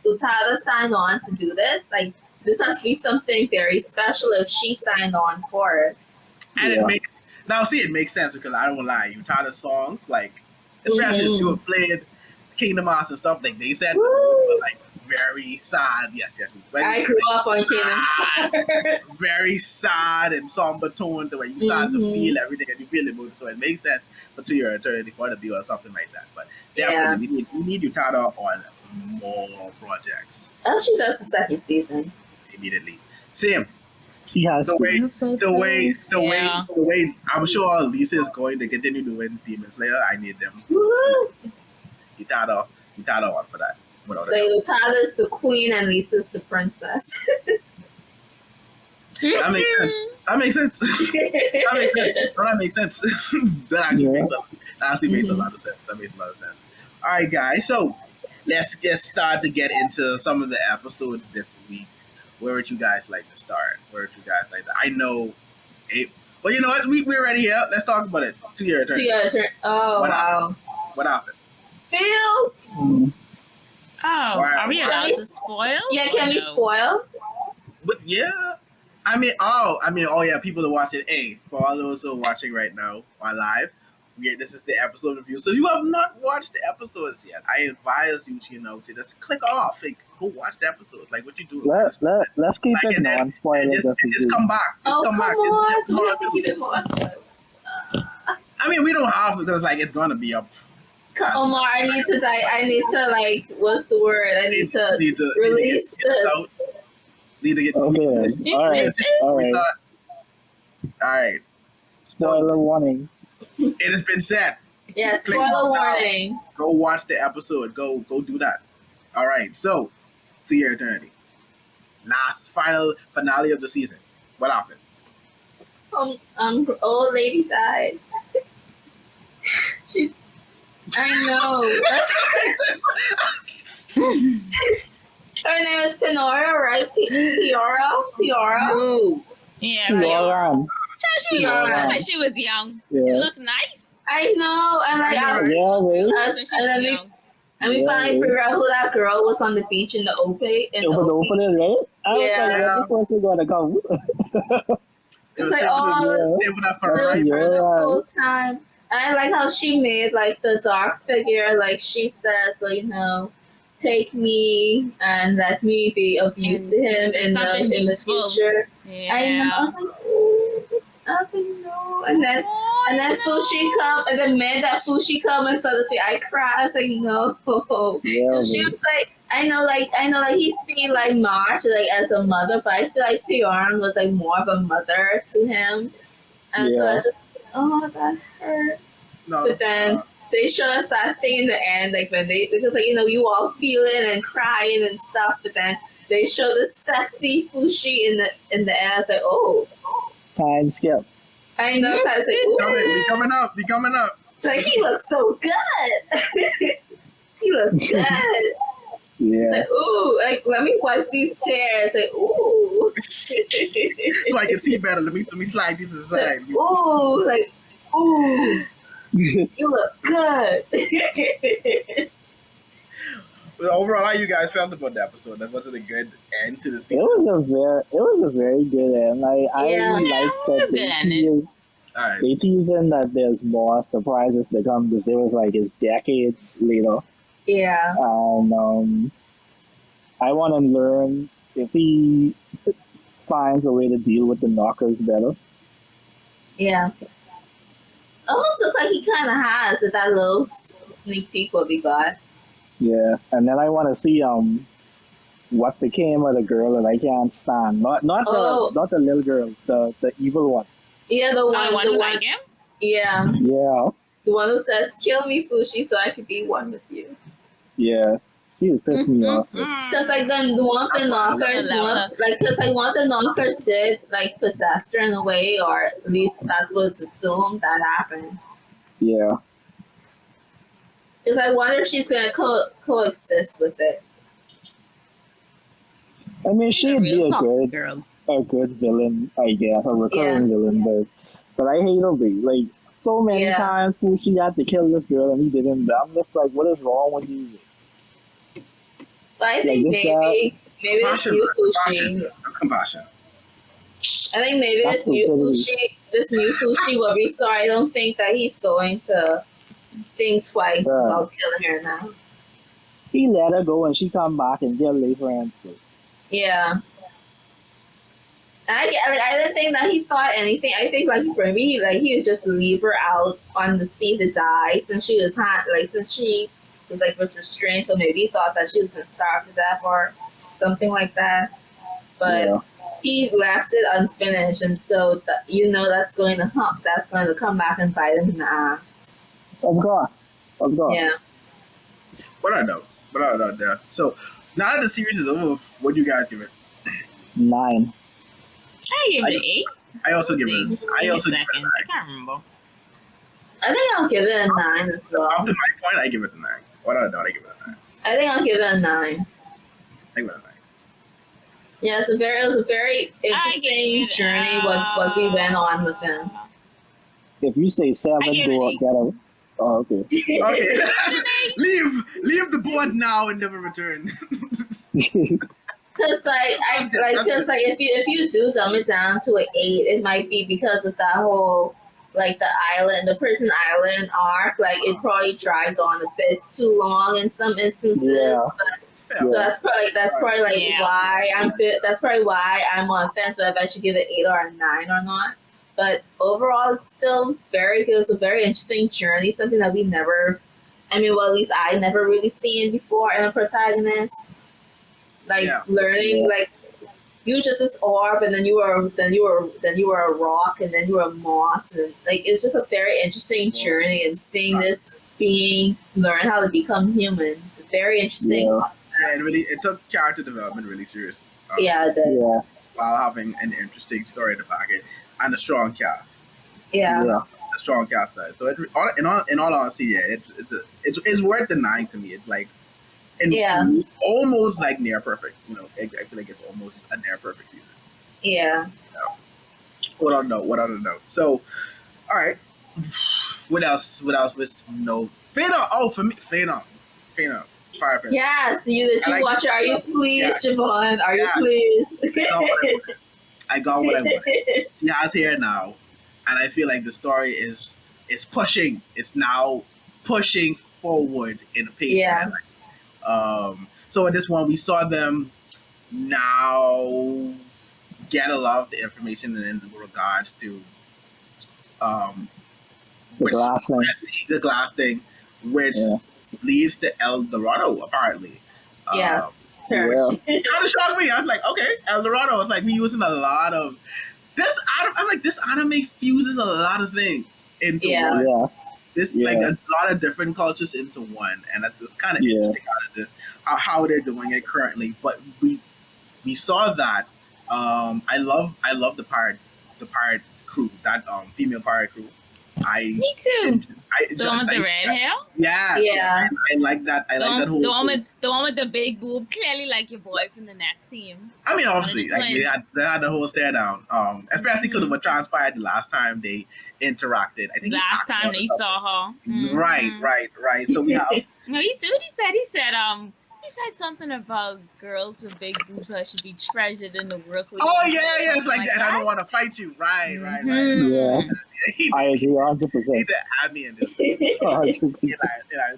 Speaker 2: Utada signed on to do this. Like, this has to be something very special if she signed on for it.
Speaker 1: And it makes sense because I don't lie. Utada songs, especially if you have played Kingdom Hearts and stuff, they said were very sad. Yes.
Speaker 2: I grew up on Kingdom Hearts.
Speaker 1: Very sad and somber tone to where you start to feel everything and you feel the mood. So it makes sense for To Your Eternity for to be or something like that. But definitely we need Utada on more projects.
Speaker 2: I hope she does the second season.
Speaker 1: Immediately. Same.
Speaker 3: She has
Speaker 1: the way I'm sure Lisa is going to continue doing Demon Slayer. I need them. Utada on for that. without
Speaker 2: So
Speaker 1: a doubt.
Speaker 2: Utada's the queen and Lisa's the princess.
Speaker 1: That makes sense. That makes sense. That makes sense. No, that makes sense. That actually
Speaker 3: Yeah.
Speaker 1: makes a lot of sense. That makes a lot of sense. All right, guys. So let's get started to get into some of the episodes this week. Where would you guys like to start? Where would you guys like to? I know. Well, you know what? We're ready here. Let's talk about it. 2 year turn.
Speaker 2: Oh,
Speaker 1: What
Speaker 2: wow.
Speaker 1: What happened?
Speaker 2: Feels?
Speaker 3: Mm.
Speaker 4: Oh, are we
Speaker 1: Wow.
Speaker 4: allowed to spoil?
Speaker 2: Yeah, can we spoil?
Speaker 1: But yeah. Oh yeah, people are watching. Hey, for all those who are watching right now on live, this is the episode review. So if you have not watched the episodes yet, I advise you to just click off, like go watch the episodes, like what you do.
Speaker 3: Let's keep
Speaker 1: Like,
Speaker 3: it
Speaker 1: and then-
Speaker 3: non-spoiler.
Speaker 1: and just come back. Just come back.
Speaker 2: on.
Speaker 1: Just
Speaker 2: We have to keep it more spoiled.
Speaker 1: I mean, we don't have to because like it's gonna be up.
Speaker 2: Omar, I need to like, what's the word? I need to release
Speaker 1: get this out. Need to get.
Speaker 3: Okay. All right. All
Speaker 1: We
Speaker 3: right.
Speaker 1: start. All right.
Speaker 3: Spoiler warning.
Speaker 1: It has been said.
Speaker 2: Yeah,
Speaker 1: Click
Speaker 2: spoiler
Speaker 1: on now.
Speaker 2: warning.
Speaker 1: Go watch the episode. Go do that. All right. So, To Your Eternity. Last final finale of the season. What happened?
Speaker 2: Old lady died. I know. Her name is Pinora, right? Piora.
Speaker 1: No.
Speaker 4: Yeah,
Speaker 3: She
Speaker 4: right.
Speaker 3: all around.
Speaker 4: She
Speaker 2: Yeah.
Speaker 4: was, she was young. She
Speaker 3: Yeah.
Speaker 4: looked nice.
Speaker 2: I know, and like
Speaker 1: I know.
Speaker 3: Yeah, wait.
Speaker 4: That's when she
Speaker 2: and
Speaker 4: was
Speaker 2: then
Speaker 4: young.
Speaker 2: we finally figured out who that girl was on the beach in the OP.
Speaker 3: It was opening, right? I was
Speaker 2: Yeah.
Speaker 3: like, when the person gonna come?
Speaker 1: It
Speaker 2: It's
Speaker 1: was
Speaker 2: like,
Speaker 1: saving
Speaker 2: oh,
Speaker 1: it-
Speaker 2: it's-
Speaker 1: saving up for
Speaker 2: It
Speaker 1: her
Speaker 2: was
Speaker 1: right
Speaker 2: for
Speaker 1: back.
Speaker 2: the whole time. And I like how she made like the dark figure, like she says, well, take me and let me be of use to him in
Speaker 4: Something
Speaker 2: the
Speaker 4: useful.
Speaker 2: future.
Speaker 4: Yeah.
Speaker 2: I know. I was like, ooh. I was like, no. And then Fushi come, and the minute that Fushi come and saw this, I cried. I was like, no.
Speaker 3: Yeah,
Speaker 2: And she was like, I know, he's seen like March like as a mother, but I feel like Bjorn was like more of a mother to him. And so I
Speaker 3: Yeah.
Speaker 2: just, that hurt.
Speaker 1: No.
Speaker 2: But then they showed us that thing in the end, like because like you all feeling and crying and stuff. But then they show the sexy Fushi in the end. I was like, oh,
Speaker 3: Time skip.
Speaker 2: I know. So I was like,
Speaker 1: Be coming up. Be coming up.
Speaker 2: like he looks so good. He looks good.
Speaker 3: Yeah.
Speaker 2: Like, ooh, like let me wipe these tears. Like, ooh.
Speaker 1: So I can see better. Let me slide these to the side.
Speaker 2: Ooh, like, ooh, you look good.
Speaker 1: But overall, how you guys felt about the episode? That wasn't a good end to the
Speaker 3: It
Speaker 1: season.
Speaker 3: was a very good end. I
Speaker 2: Yeah.
Speaker 3: really like
Speaker 4: It was
Speaker 3: that
Speaker 4: good ending.
Speaker 1: All right.
Speaker 3: they tease in that there's more surprises to come because it was like it's decades later.
Speaker 2: Yeah.
Speaker 3: And I want to learn if he finds a way to deal with the knockers better.
Speaker 2: Yeah. Almost look like he kind of has with that little sneak peek what we got.
Speaker 3: Yeah, and then I want to see what became of the girl that I can't stand. Not the little girl, the evil one.
Speaker 2: Yeah, the one
Speaker 4: Who like him?
Speaker 2: Yeah,
Speaker 3: Yeah,
Speaker 2: the one who says, "Kill me, Fushi, so I could be one with you."
Speaker 3: yeah, she was pissed me off.
Speaker 2: Because like the one of the knockers, one of the knockers did like possess her in a way, or at least that's what's assumed that happened.
Speaker 3: Yeah,
Speaker 2: Because I wonder if she's gonna coexist with it.
Speaker 3: I mean she'd be
Speaker 4: Real
Speaker 3: a
Speaker 4: toxic
Speaker 3: good
Speaker 4: girl.
Speaker 3: villain, I guess, a recurring villain, but I hate her. Like so many
Speaker 2: Yeah.
Speaker 3: times, she had to kill this girl and he didn't. I'm just like, what is wrong with you?
Speaker 2: But I think
Speaker 3: this
Speaker 2: maybe this
Speaker 1: Compassion.
Speaker 2: new
Speaker 1: Compassion.
Speaker 2: Fushi.
Speaker 1: That's compassion.
Speaker 2: I think maybe
Speaker 3: That's
Speaker 2: this new
Speaker 3: stupidity.
Speaker 2: Fushi, what we saw, I don't think that he's going to think twice
Speaker 3: Yeah.
Speaker 2: about killing her now.
Speaker 3: He let her go and she come back and get later and
Speaker 2: Yeah. I didn't think that he thought anything. I think like for me, like he would just leave her out on the sea to die since she was since she was restrained. So maybe he thought that she was gonna starve to death or something like that. But
Speaker 3: yeah.
Speaker 2: he left it unfinished, and so that's going to come back and bite him in the ass.
Speaker 3: Of course.
Speaker 2: Yeah.
Speaker 1: What are those? But no. So now that the series is over, what do you guys give it?
Speaker 3: 9.
Speaker 4: I give it an 8.
Speaker 1: I also give
Speaker 4: See.
Speaker 1: it. I also give it.
Speaker 4: Second. I can't remember.
Speaker 2: I think I'll give it a 9 as well.
Speaker 1: Up to my point, I give it a 9. Without a doubt, I give it a 9.
Speaker 2: I think I'll give it a 9.
Speaker 1: I give it a 9.
Speaker 2: Yeah, it was a very interesting journey what we went on with him.
Speaker 3: If you say 7,
Speaker 4: I give it
Speaker 3: go
Speaker 4: an
Speaker 3: up, get a. Oh, okay.
Speaker 1: Okay, leave the board now and never return.
Speaker 2: Cause if you do dumb it down to an 8, it might be because of that whole like the prison island arc. Like it probably dragged on a bit too long in some instances.
Speaker 3: Yeah.
Speaker 2: So that's probably why that's probably why I'm on the fence whether I should give it 8 or a 9 or not. But overall, it's still it was a very interesting journey. Something that we never, at least I never really seen before in a protagonist. Learning like you just this orb, and then you were a rock, and then you were a moss, and like it's just a very interesting journey. And seeing this being learn how to become human, it's very interesting.
Speaker 1: Yeah, it took character development really serious.
Speaker 2: It did.
Speaker 3: Yeah.
Speaker 1: While having an interesting story to back it and a strong cast.
Speaker 2: Yeah.
Speaker 1: A strong cast side. So in all honesty, yeah, it's worth the 9 to me. It's like almost like near perfect. You know, I feel like it's almost a near perfect season.
Speaker 2: Yeah.
Speaker 1: What I don't know. So, all right. What else? No. Fana. Oh, for me, Fana. Fire.
Speaker 2: Yes, you watch it. Are you pleased, Javon? Are you pleased?
Speaker 1: I got what I wanted. She has hair now, and I feel like the story is pushing. It's now pushing forward in the pace.
Speaker 2: Yeah.
Speaker 1: So in this one, we saw them now get a lot of the information in regards to the glass thing, which leads to El Dorado, apparently.
Speaker 2: Sure.
Speaker 1: Kind of shocked me. I was like, okay, El Dorado. It's like we using a lot of this. I'm like, this anime fuses a lot of things into one.
Speaker 3: Yeah.
Speaker 1: This like a lot of different cultures into one, and it's kind of interesting how they're doing it currently. But we saw that. I love the pirate crew, that female pirate crew.
Speaker 4: Me too. The one with the red hair?
Speaker 1: Yeah. I like that. I like that whole.
Speaker 4: The one with the big boob, clearly like your boy from the next team.
Speaker 1: I mean, obviously, like they had the whole stare down. Especially because of what transpired the last time they interacted. I think
Speaker 4: last time they saw her.
Speaker 1: Mm-hmm. Right. So we have.
Speaker 4: No, he said. He said something about girls with big boobs that should be treasured in the world. So
Speaker 1: it's like that. I don't want to fight you. Right.
Speaker 3: Yeah. I agree 100%.
Speaker 1: He's happy in this.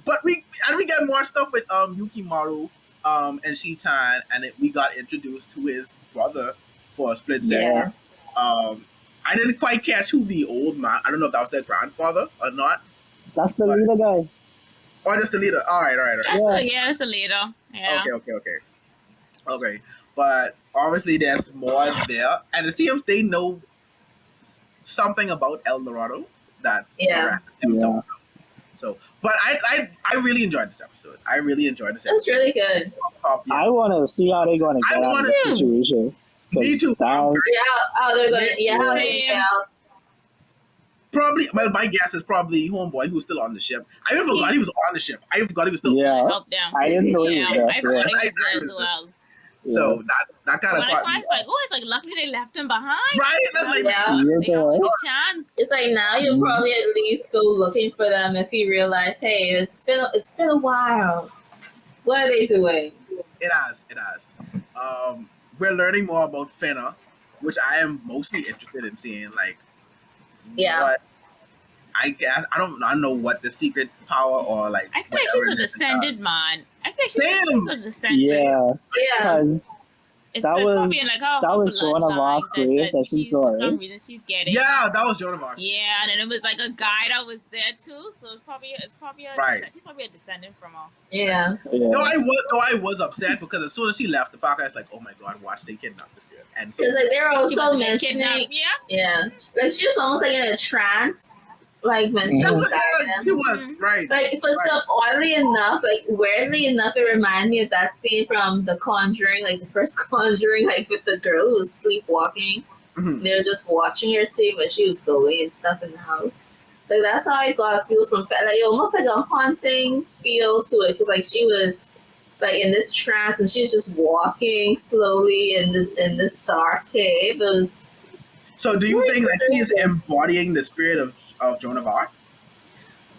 Speaker 1: But we got more stuff with Yukimaru and Shitan, and we got introduced to his brother for a split second. I didn't quite catch who the old man. I don't know if that was their grandfather or not.
Speaker 3: That's the leader guy.
Speaker 1: Oh, just the leader. All right.
Speaker 4: That's the leader. Yeah.
Speaker 1: Okay. But obviously, there's more there, and it seems they know something about El Dorado that the rest of them don't know. So, but I really enjoyed this episode.
Speaker 2: It's really good.
Speaker 3: I want to see how they're going to get out of the situation.
Speaker 1: Me too.
Speaker 2: They're going
Speaker 1: Probably, well, my guess is probably Homeboy, who's still on the ship. I even forgot he was on the ship. I forgot he was still
Speaker 4: help them.
Speaker 3: I didn't know he was there.
Speaker 4: I forgot he was there as well.
Speaker 1: So that kind of
Speaker 4: part. It's like luckily they left him behind.
Speaker 1: Right? That's like,
Speaker 4: they have a chance.
Speaker 2: It's like now you'll probably at least go looking for them if you realize, hey, it's been a while. What are they doing?
Speaker 1: It has. We're learning more about Fena, which I am mostly interested in seeing. Like, what I guess I don't know what the secret power or like.
Speaker 4: I think she's a descended man. I think she's a descended.
Speaker 3: Yeah. That was Joan of Arc's grave that she saw.
Speaker 4: For some reason, she's getting.
Speaker 1: Yeah, that was Joan of Arc.
Speaker 4: Yeah, and then it was like a guy that was there too, so it's probably she's probably a descendant from her.
Speaker 2: Yeah.
Speaker 1: No, I was upset because as soon as she left the park, I was like, oh my god, watch they kidnap this girl. And so
Speaker 2: because like they were also mentioning, like she was almost like in a trance, like when she was
Speaker 1: She was right.
Speaker 2: Like for some oddly enough, like weirdly enough, it reminded me of that scene from The Conjuring, like the first Conjuring, like with the girl who was sleepwalking.
Speaker 1: Mm-hmm.
Speaker 2: They were just watching her see where she was going and stuff in the house. Like that's how I got a feel from like almost like a haunting feel to it, because like she was like in this trance and she was just walking slowly in this dark cave. It was.
Speaker 1: So do you think that she's embodying the spirit of Joan of Arc?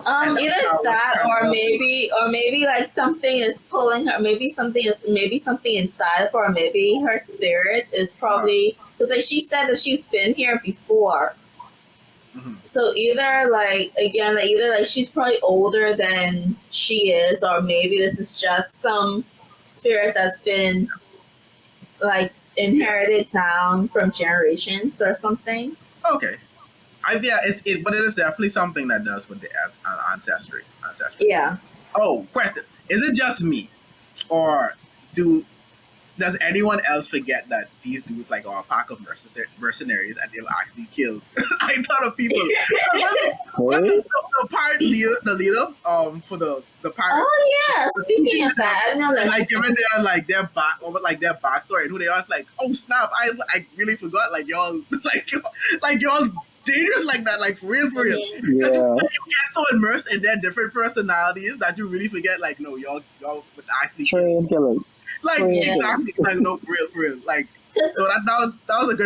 Speaker 2: Either that or maybe like something is pulling her. Maybe something inside of her. Or maybe her spirit is probably because like she said that she's been here before.
Speaker 1: Mm-hmm.
Speaker 2: So either like she's probably older than she is, or maybe this is just some spirit that's been like inherited down from generations or something.
Speaker 1: Okay. But it is definitely something that does with the ancestry.
Speaker 2: Yeah.
Speaker 1: Oh, question: is it just me, or does anyone else forget that these dudes like are a pack of mercenaries and they've actually killed a ton of people? The leader for the pirate.
Speaker 2: Oh yeah. Speaking of that, I know that.
Speaker 1: Like given their backstory and who they are, it's like, oh snap! I really forgot. Like y'all y'all dangerous like that, like for real.
Speaker 3: Yeah.
Speaker 1: You get so immersed in their different personalities that you really forget. Like no, y'all would actually
Speaker 3: train killers.
Speaker 1: Like exactly, like no, for real. Like so that was a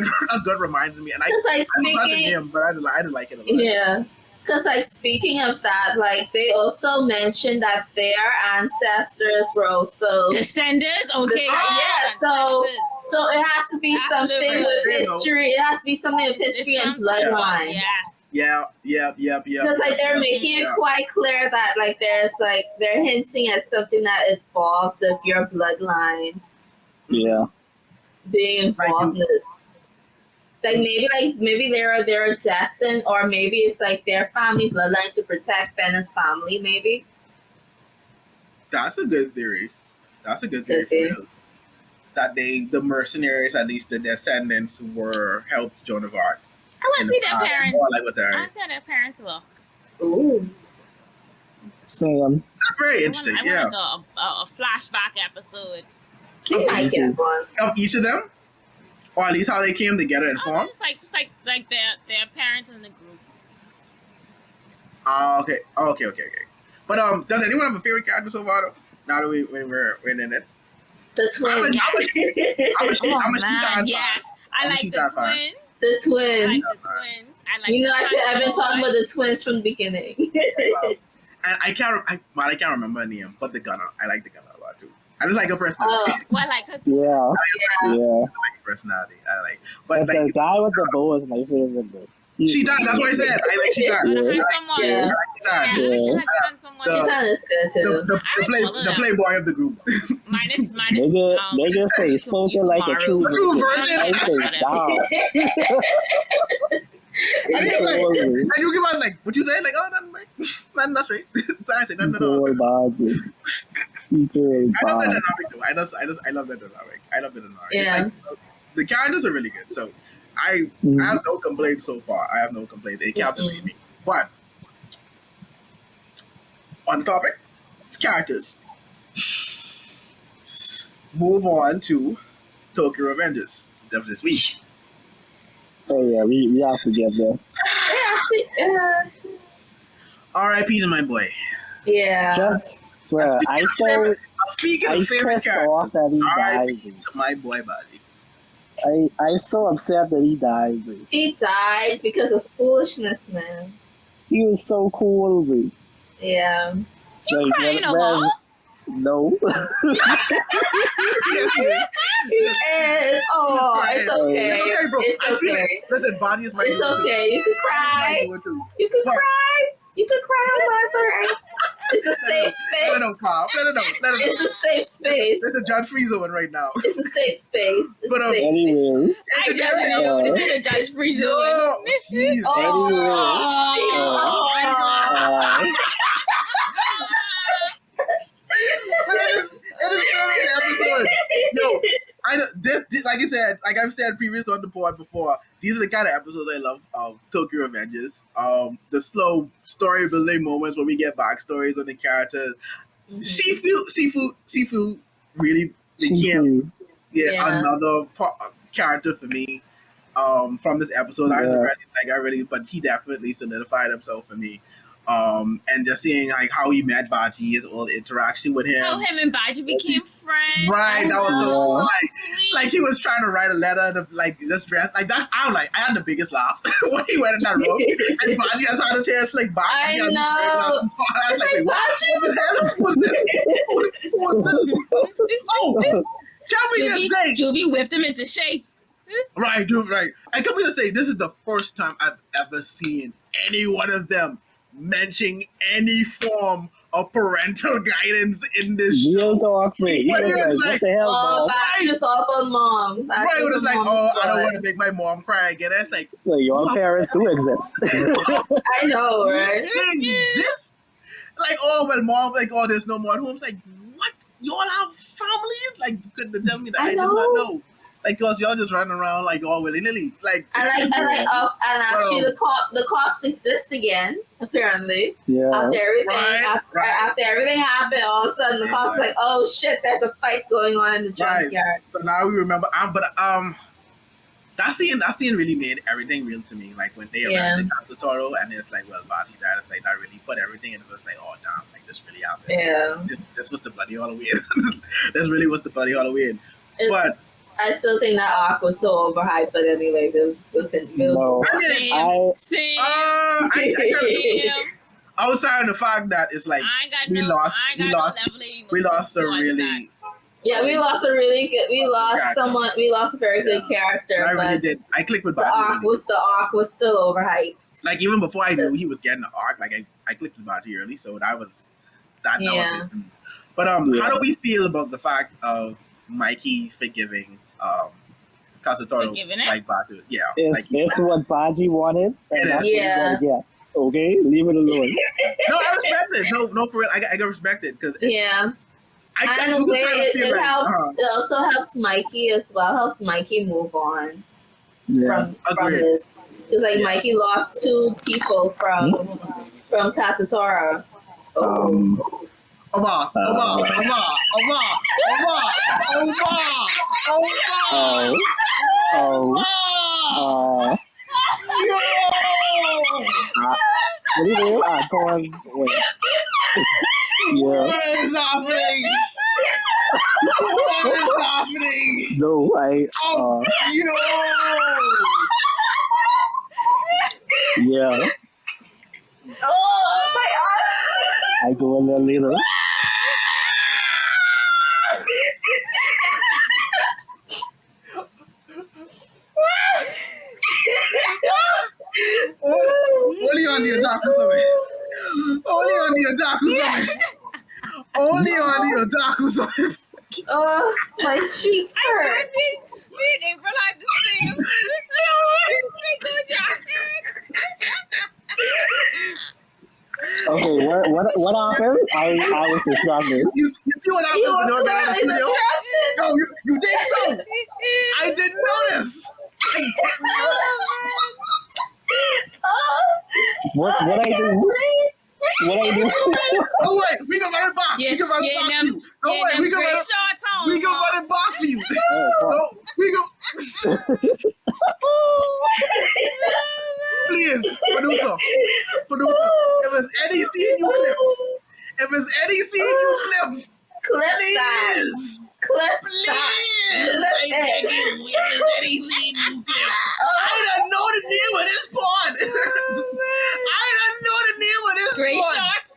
Speaker 1: good reminder to me. And I forgot the name, but I didn't like it a lot.
Speaker 2: Yeah. Because, like, speaking of that, like, they also mentioned that their ancestors were also
Speaker 4: descendants. Okay,
Speaker 2: so it has to be something with history. It has to be something with history and bloodline.
Speaker 1: Yeah.
Speaker 2: Because like they're making it quite clear that like they're hinting at something that involves with your bloodline.
Speaker 3: Yeah.
Speaker 2: Being involved in this. Like maybe they're destined, or maybe it's like their family bloodline to protect Fenn's family. Maybe
Speaker 1: that's a good theory. For real. That the mercenaries, at least the descendants, were helped Joan of Arc.
Speaker 4: I want to see their parents. I want to see how their parents look.
Speaker 2: Ooh.
Speaker 3: Sam.
Speaker 1: That's very interesting.
Speaker 4: I want a flashback episode.
Speaker 2: You might get one
Speaker 1: of each of them. Or at least how they came together and formed?
Speaker 4: Just like their parents in the group.
Speaker 1: Okay. But does anyone have a favorite character so far? Now that we're in it.
Speaker 2: The twins.
Speaker 4: Yes, I like the twins.
Speaker 2: The twins.
Speaker 4: I like
Speaker 2: I've been talking about the twins from the beginning.
Speaker 1: And I can't remember her name, but the gunner. I like the gunner a lot too. I just like her personality.
Speaker 4: I like her
Speaker 3: too. Yeah.
Speaker 1: I like her personality. But like
Speaker 3: the guy with the bow is my favorite though.
Speaker 1: She died. That's what I said. I like she died.
Speaker 2: She is good too.
Speaker 1: The playboy of the group.
Speaker 4: minus.
Speaker 3: They just say spoken like a true virgin. I say dog.
Speaker 1: And you give out like what you say, like, oh, nothing, that's right. I say nothing at all. I love that dynamic though. I love that dynamic.
Speaker 2: Yeah.
Speaker 1: Like, the characters are really good. So I have no complaints so far. They captivated me. But on the topic, characters. Move on to Tokyo Revengers of this week.
Speaker 3: Oh yeah, we have to get there.
Speaker 1: R.I.P. to my boy.
Speaker 2: Yeah.
Speaker 3: Just swear, I favorite character. That he died.
Speaker 1: To my boy, buddy.
Speaker 3: I'm so upset that he died. Bro.
Speaker 2: He died because of foolishness, man.
Speaker 3: He was so cool, bro.
Speaker 2: Yeah.
Speaker 4: You crying over?
Speaker 3: No.
Speaker 2: Yes. Oh, it's okay. It's okay.
Speaker 1: Listen, body is my.
Speaker 2: It's okay. You can cry. You can cry. You can cry. That's all right. It's a safe space.
Speaker 1: No.
Speaker 2: It's a safe space.
Speaker 1: There's a Judge Free zone right now.
Speaker 2: It's a safe space.
Speaker 1: But
Speaker 3: anyway,
Speaker 4: I don't know. This is a Judge Free zone.
Speaker 1: No, jeez. It is episode. Yo, like you said, like I've said previous on the board before, these are the kind of episodes I love of Tokyo Revengers. The slow story building moments where we get backstories on the characters. Sifu really became another character for me. From this episode, but he definitely solidified himself for me. And just seeing like how he met Baji, his old interaction with him.
Speaker 4: How him and Baji became friends.
Speaker 1: Right, that was so like he was trying to write a letter to like just dress like that. I had the biggest laugh when he went in that room and Baji has had his hair slicked back.
Speaker 2: I know.
Speaker 1: I was like, what the hell was this? What was this? Oh, can we just say
Speaker 4: Juby whipped him into shape.
Speaker 1: Right, dude, right. And can we just say this is the first time I've ever seen any one of them mention any form of parental guidance in this show.
Speaker 3: What the hell,
Speaker 2: Baji's off on mom.
Speaker 1: Right, but it's like, I don't want to make my mom cry again. That's like,
Speaker 3: your parents do exist.
Speaker 2: I know, right?
Speaker 1: They exist? Like, well, mom, like, there's no more at home. It's like, what? Y'all have families? Like, you couldn't tell me that. I did not know. Like, cause y'all just running around like all willy nilly, like. And
Speaker 2: actually, the cops exist again. Apparently, after everything happened, all of a sudden the cops like, oh shit, there's a fight going on in the junkyard.
Speaker 1: So now we remember. That scene really made everything real to me. Like when they arrested Totoro, and it's like, well, Baji died. It's like that really put everything, and it was like, oh damn, like this really happened.
Speaker 2: Yeah,
Speaker 1: this was the bloody Halloween. This really was the bloody Halloween. But
Speaker 2: I still think that arc was so overhyped, but anyway,
Speaker 1: outside of the fact that it's like we lost a really.
Speaker 2: Yeah, we lost a very good character.
Speaker 1: I really did. I clicked with
Speaker 2: Baji. The arc was still overhyped.
Speaker 1: Like even before I knew he was getting the arc, like I clicked with Baji early, so that was it. But how do we feel about the fact of Mikey forgiving Kasutoro like Baji? Yeah,
Speaker 3: it's what Baji wanted, and that's what you gotta get. Okay, leave it alone.
Speaker 1: No, I respect it. No, for real, I gotta respect it because
Speaker 2: and the way it helps. It also helps Mikey as well. Helps Mikey move on from this. Because like Mikey lost 2 people from Kasutoro.
Speaker 1: Omar.
Speaker 3: What do you do? Go on. Wait.
Speaker 1: What is happening? What is happening?
Speaker 3: No, yeah.
Speaker 2: Oh my God!
Speaker 3: I go a little.
Speaker 1: Only on the Otaku Summit. Only on the Otaku Summit. Only on the Otaku Summit.
Speaker 2: Oh, my cheeks hurt.
Speaker 4: Me and April had the same.
Speaker 3: Okay, what happened? I was distracted.
Speaker 1: You see what happened when you were in the studio? No, you did so. I didn't notice.
Speaker 3: What I do? What I do?
Speaker 1: Don't worry, we can run it back. We can run it back for you. Don't worry, we can run it back for you. Please, producer. If there's any scene you clip,
Speaker 2: Clip
Speaker 1: please.
Speaker 2: that. Clip
Speaker 1: Please.
Speaker 2: that.
Speaker 1: I don't know the name of this pod.
Speaker 4: Greyshorts.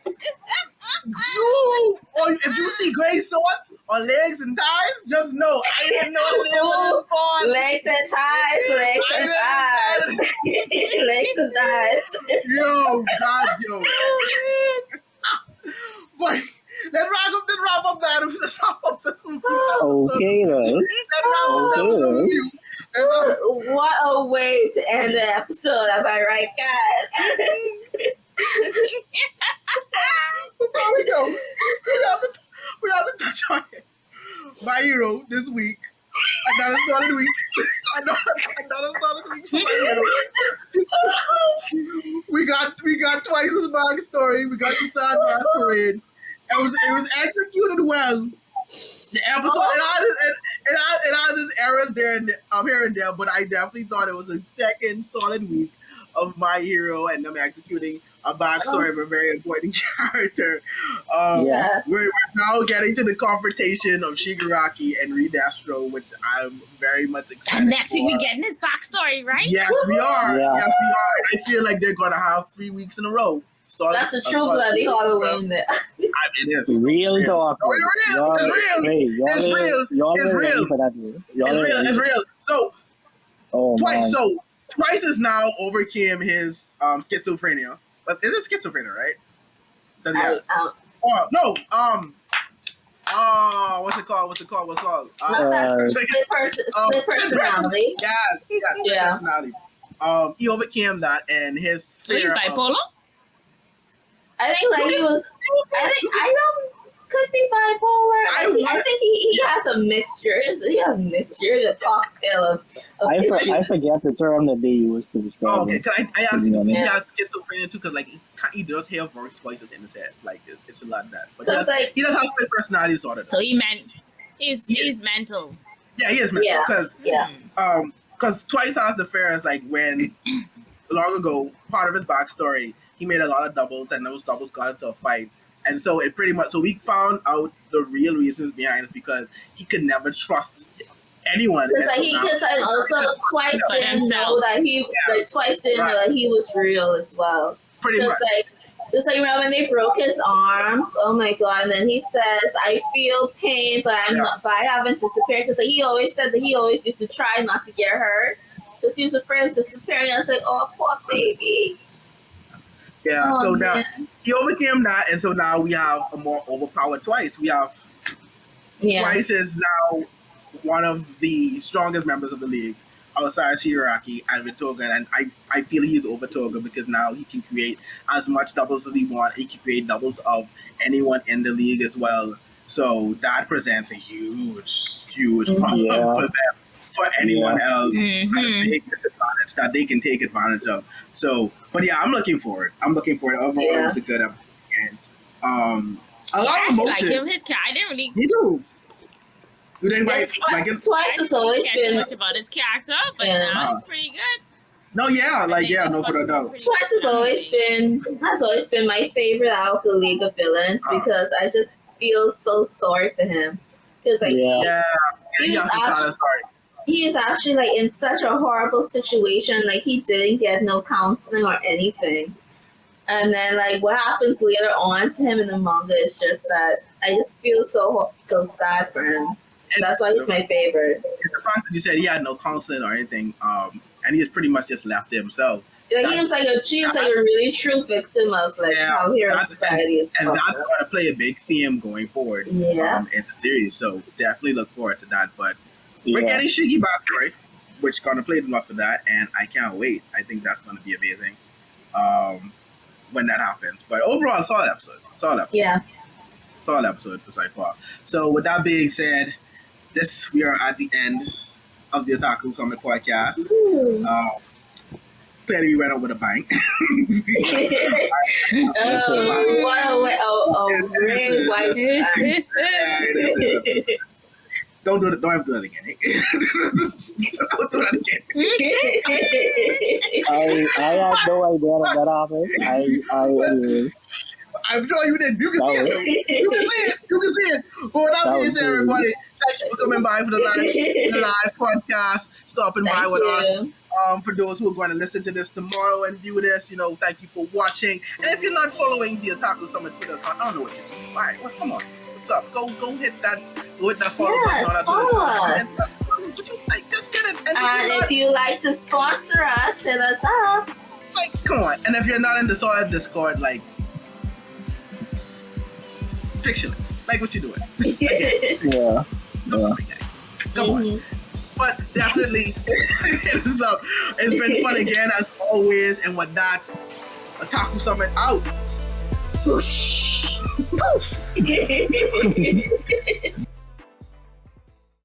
Speaker 1: If you see Greyshorts or legs and thighs, just know I didn't know the name of this pod.
Speaker 2: Legs and thighs. Legs and thighs.
Speaker 1: Yo, God, yo. But let's wrap up that.
Speaker 3: Okay, then.
Speaker 2: What a way to end the episode, am I right, guys?
Speaker 1: Before we go, we have to touch on it. My hero this week. I Another solid week. Another solid week for my hero. We got Twice's backstory. We got the sad masquerade. It was executed well. The episode it has its errors there and here and there, but I definitely thought it was a second solid week of my hero and them executing a backstory of a very important character.
Speaker 2: Yes.
Speaker 1: We're now getting to the confrontation of Shigaraki and Redestro, which I'm very much excited
Speaker 4: And next week
Speaker 1: for.
Speaker 4: we're getting his backstory, right?
Speaker 1: Yes, we are.
Speaker 3: Yeah.
Speaker 1: Yes, we are. I feel like they're gonna have 3 weeks in a row.
Speaker 2: That's a true bloody Halloween there.
Speaker 1: It is.
Speaker 3: Real talk.
Speaker 1: Oh, it's real. It's real.
Speaker 3: Y'all
Speaker 1: It's
Speaker 3: are ready
Speaker 1: real.
Speaker 3: for that.
Speaker 1: It's real. So
Speaker 3: Oh,
Speaker 1: Twice.
Speaker 3: man.
Speaker 1: So Twice has now overcame his schizophrenia. But is it schizophrenia, right? Does he have- Oh no. What's it called?
Speaker 2: Not that split personality.
Speaker 1: Yes.
Speaker 2: Yeah.
Speaker 1: Personality. He overcame that, and his
Speaker 4: So he's
Speaker 1: fear
Speaker 4: bipolar?
Speaker 2: I think like he was. I don't. Could be bipolar. I think he has a mixture. He has a mixture, a cocktail of issues.
Speaker 3: I forget the term that they use to describe
Speaker 1: Oh, okay.
Speaker 3: it.
Speaker 1: Can I ask you? He has schizophrenia too, because like he does have voice voices in his head. Like it's a lot of that. But he does have split personality disorder.
Speaker 4: So he's mental.
Speaker 1: Yeah, he is mental.
Speaker 2: Yeah.
Speaker 1: Because Twice has the fear is like when long ago, part of his backstory, he made a lot of doubles, and those doubles got into a fight. And so it pretty much, so we found out the real reasons behind it because he could never trust anyone.
Speaker 2: Because like he just and also Twice didn't know that Twice didn't know that he was real as well.
Speaker 1: Pretty much.
Speaker 2: It's like remember when they broke his arms? Oh my god! And then he says, "I feel pain, but I haven't disappeared." Because like, he always said that he always used to try not to get hurt because he was afraid of disappearing. I was like, "Oh, poor baby."
Speaker 1: Yeah.
Speaker 2: Oh,
Speaker 1: so now
Speaker 2: man.
Speaker 1: he overcame that, and so now we have a more overpowered Twice. We have Twice is now one of the strongest members of the league outside Shigaraki and Vitoga, and I feel he's over Toga because now he can create as much doubles as he wants. He can create doubles of anyone in the league as well. So that presents a huge problem for them, for anyone else, and a big disadvantage that they can take advantage of. So, but yeah, I'm looking forward. Overall, it's a good episode. And, a lot of emotion.
Speaker 4: Like him, his character, I didn't really.
Speaker 1: You do. You didn't like him?
Speaker 2: Twice has always been
Speaker 4: much about his character, but now it's pretty good.
Speaker 1: No, no, for the doubt.
Speaker 2: Twice has always been my favorite out of the League of Villains because I just feel so sorry for him. Because like he is actually like in such a horrible situation. Like he didn't get no counseling or anything. And then, like, what happens later on to him in the manga is just that I just feel so sad for him. And that's why he's my favorite.
Speaker 1: The fact that you said he had no counseling or anything, and he just pretty much just left to himself.
Speaker 2: Like, he was like a really true victim of like how hero society is.
Speaker 1: And that's going to play a big theme going forward in the series. So definitely look forward to that. But we're getting Shiggy backstory, which is going to play a lot for that, and I can't wait. I think that's going to be amazing. When that happens. But overall, solid episode.
Speaker 2: Yeah.
Speaker 1: Solid episode for so far. So with that being said, we are at the end of the Otaku Summit podcast. Clearly we went over the bank.
Speaker 2: Really white.
Speaker 1: Don't do it. Don't have to do that again. Don't do that again.
Speaker 3: I had no idea that happened.
Speaker 1: I'm sure you did. You can see it. You can see it. But with that being said, everybody, thank you for coming by for the live podcast, stopping by with us. For those who are going to listen to this tomorrow and view this, thank you for watching. And if you're not following the Otaku Summit Twitter account, I don't know what you're doing. All right, well, come on. What's up? Go hit that follow button.
Speaker 2: Follow us.
Speaker 1: Just get it.
Speaker 2: And if you like to sponsor us, hit us up.
Speaker 1: Like, come on. And if you're not in the solid Discord, like, fix it. Like what you're doing.
Speaker 3: Yeah.
Speaker 1: Come on. But definitely, hit us up. It's been fun again, as always. And with that, Otaku Summit out.
Speaker 2: Whoosh. Poof.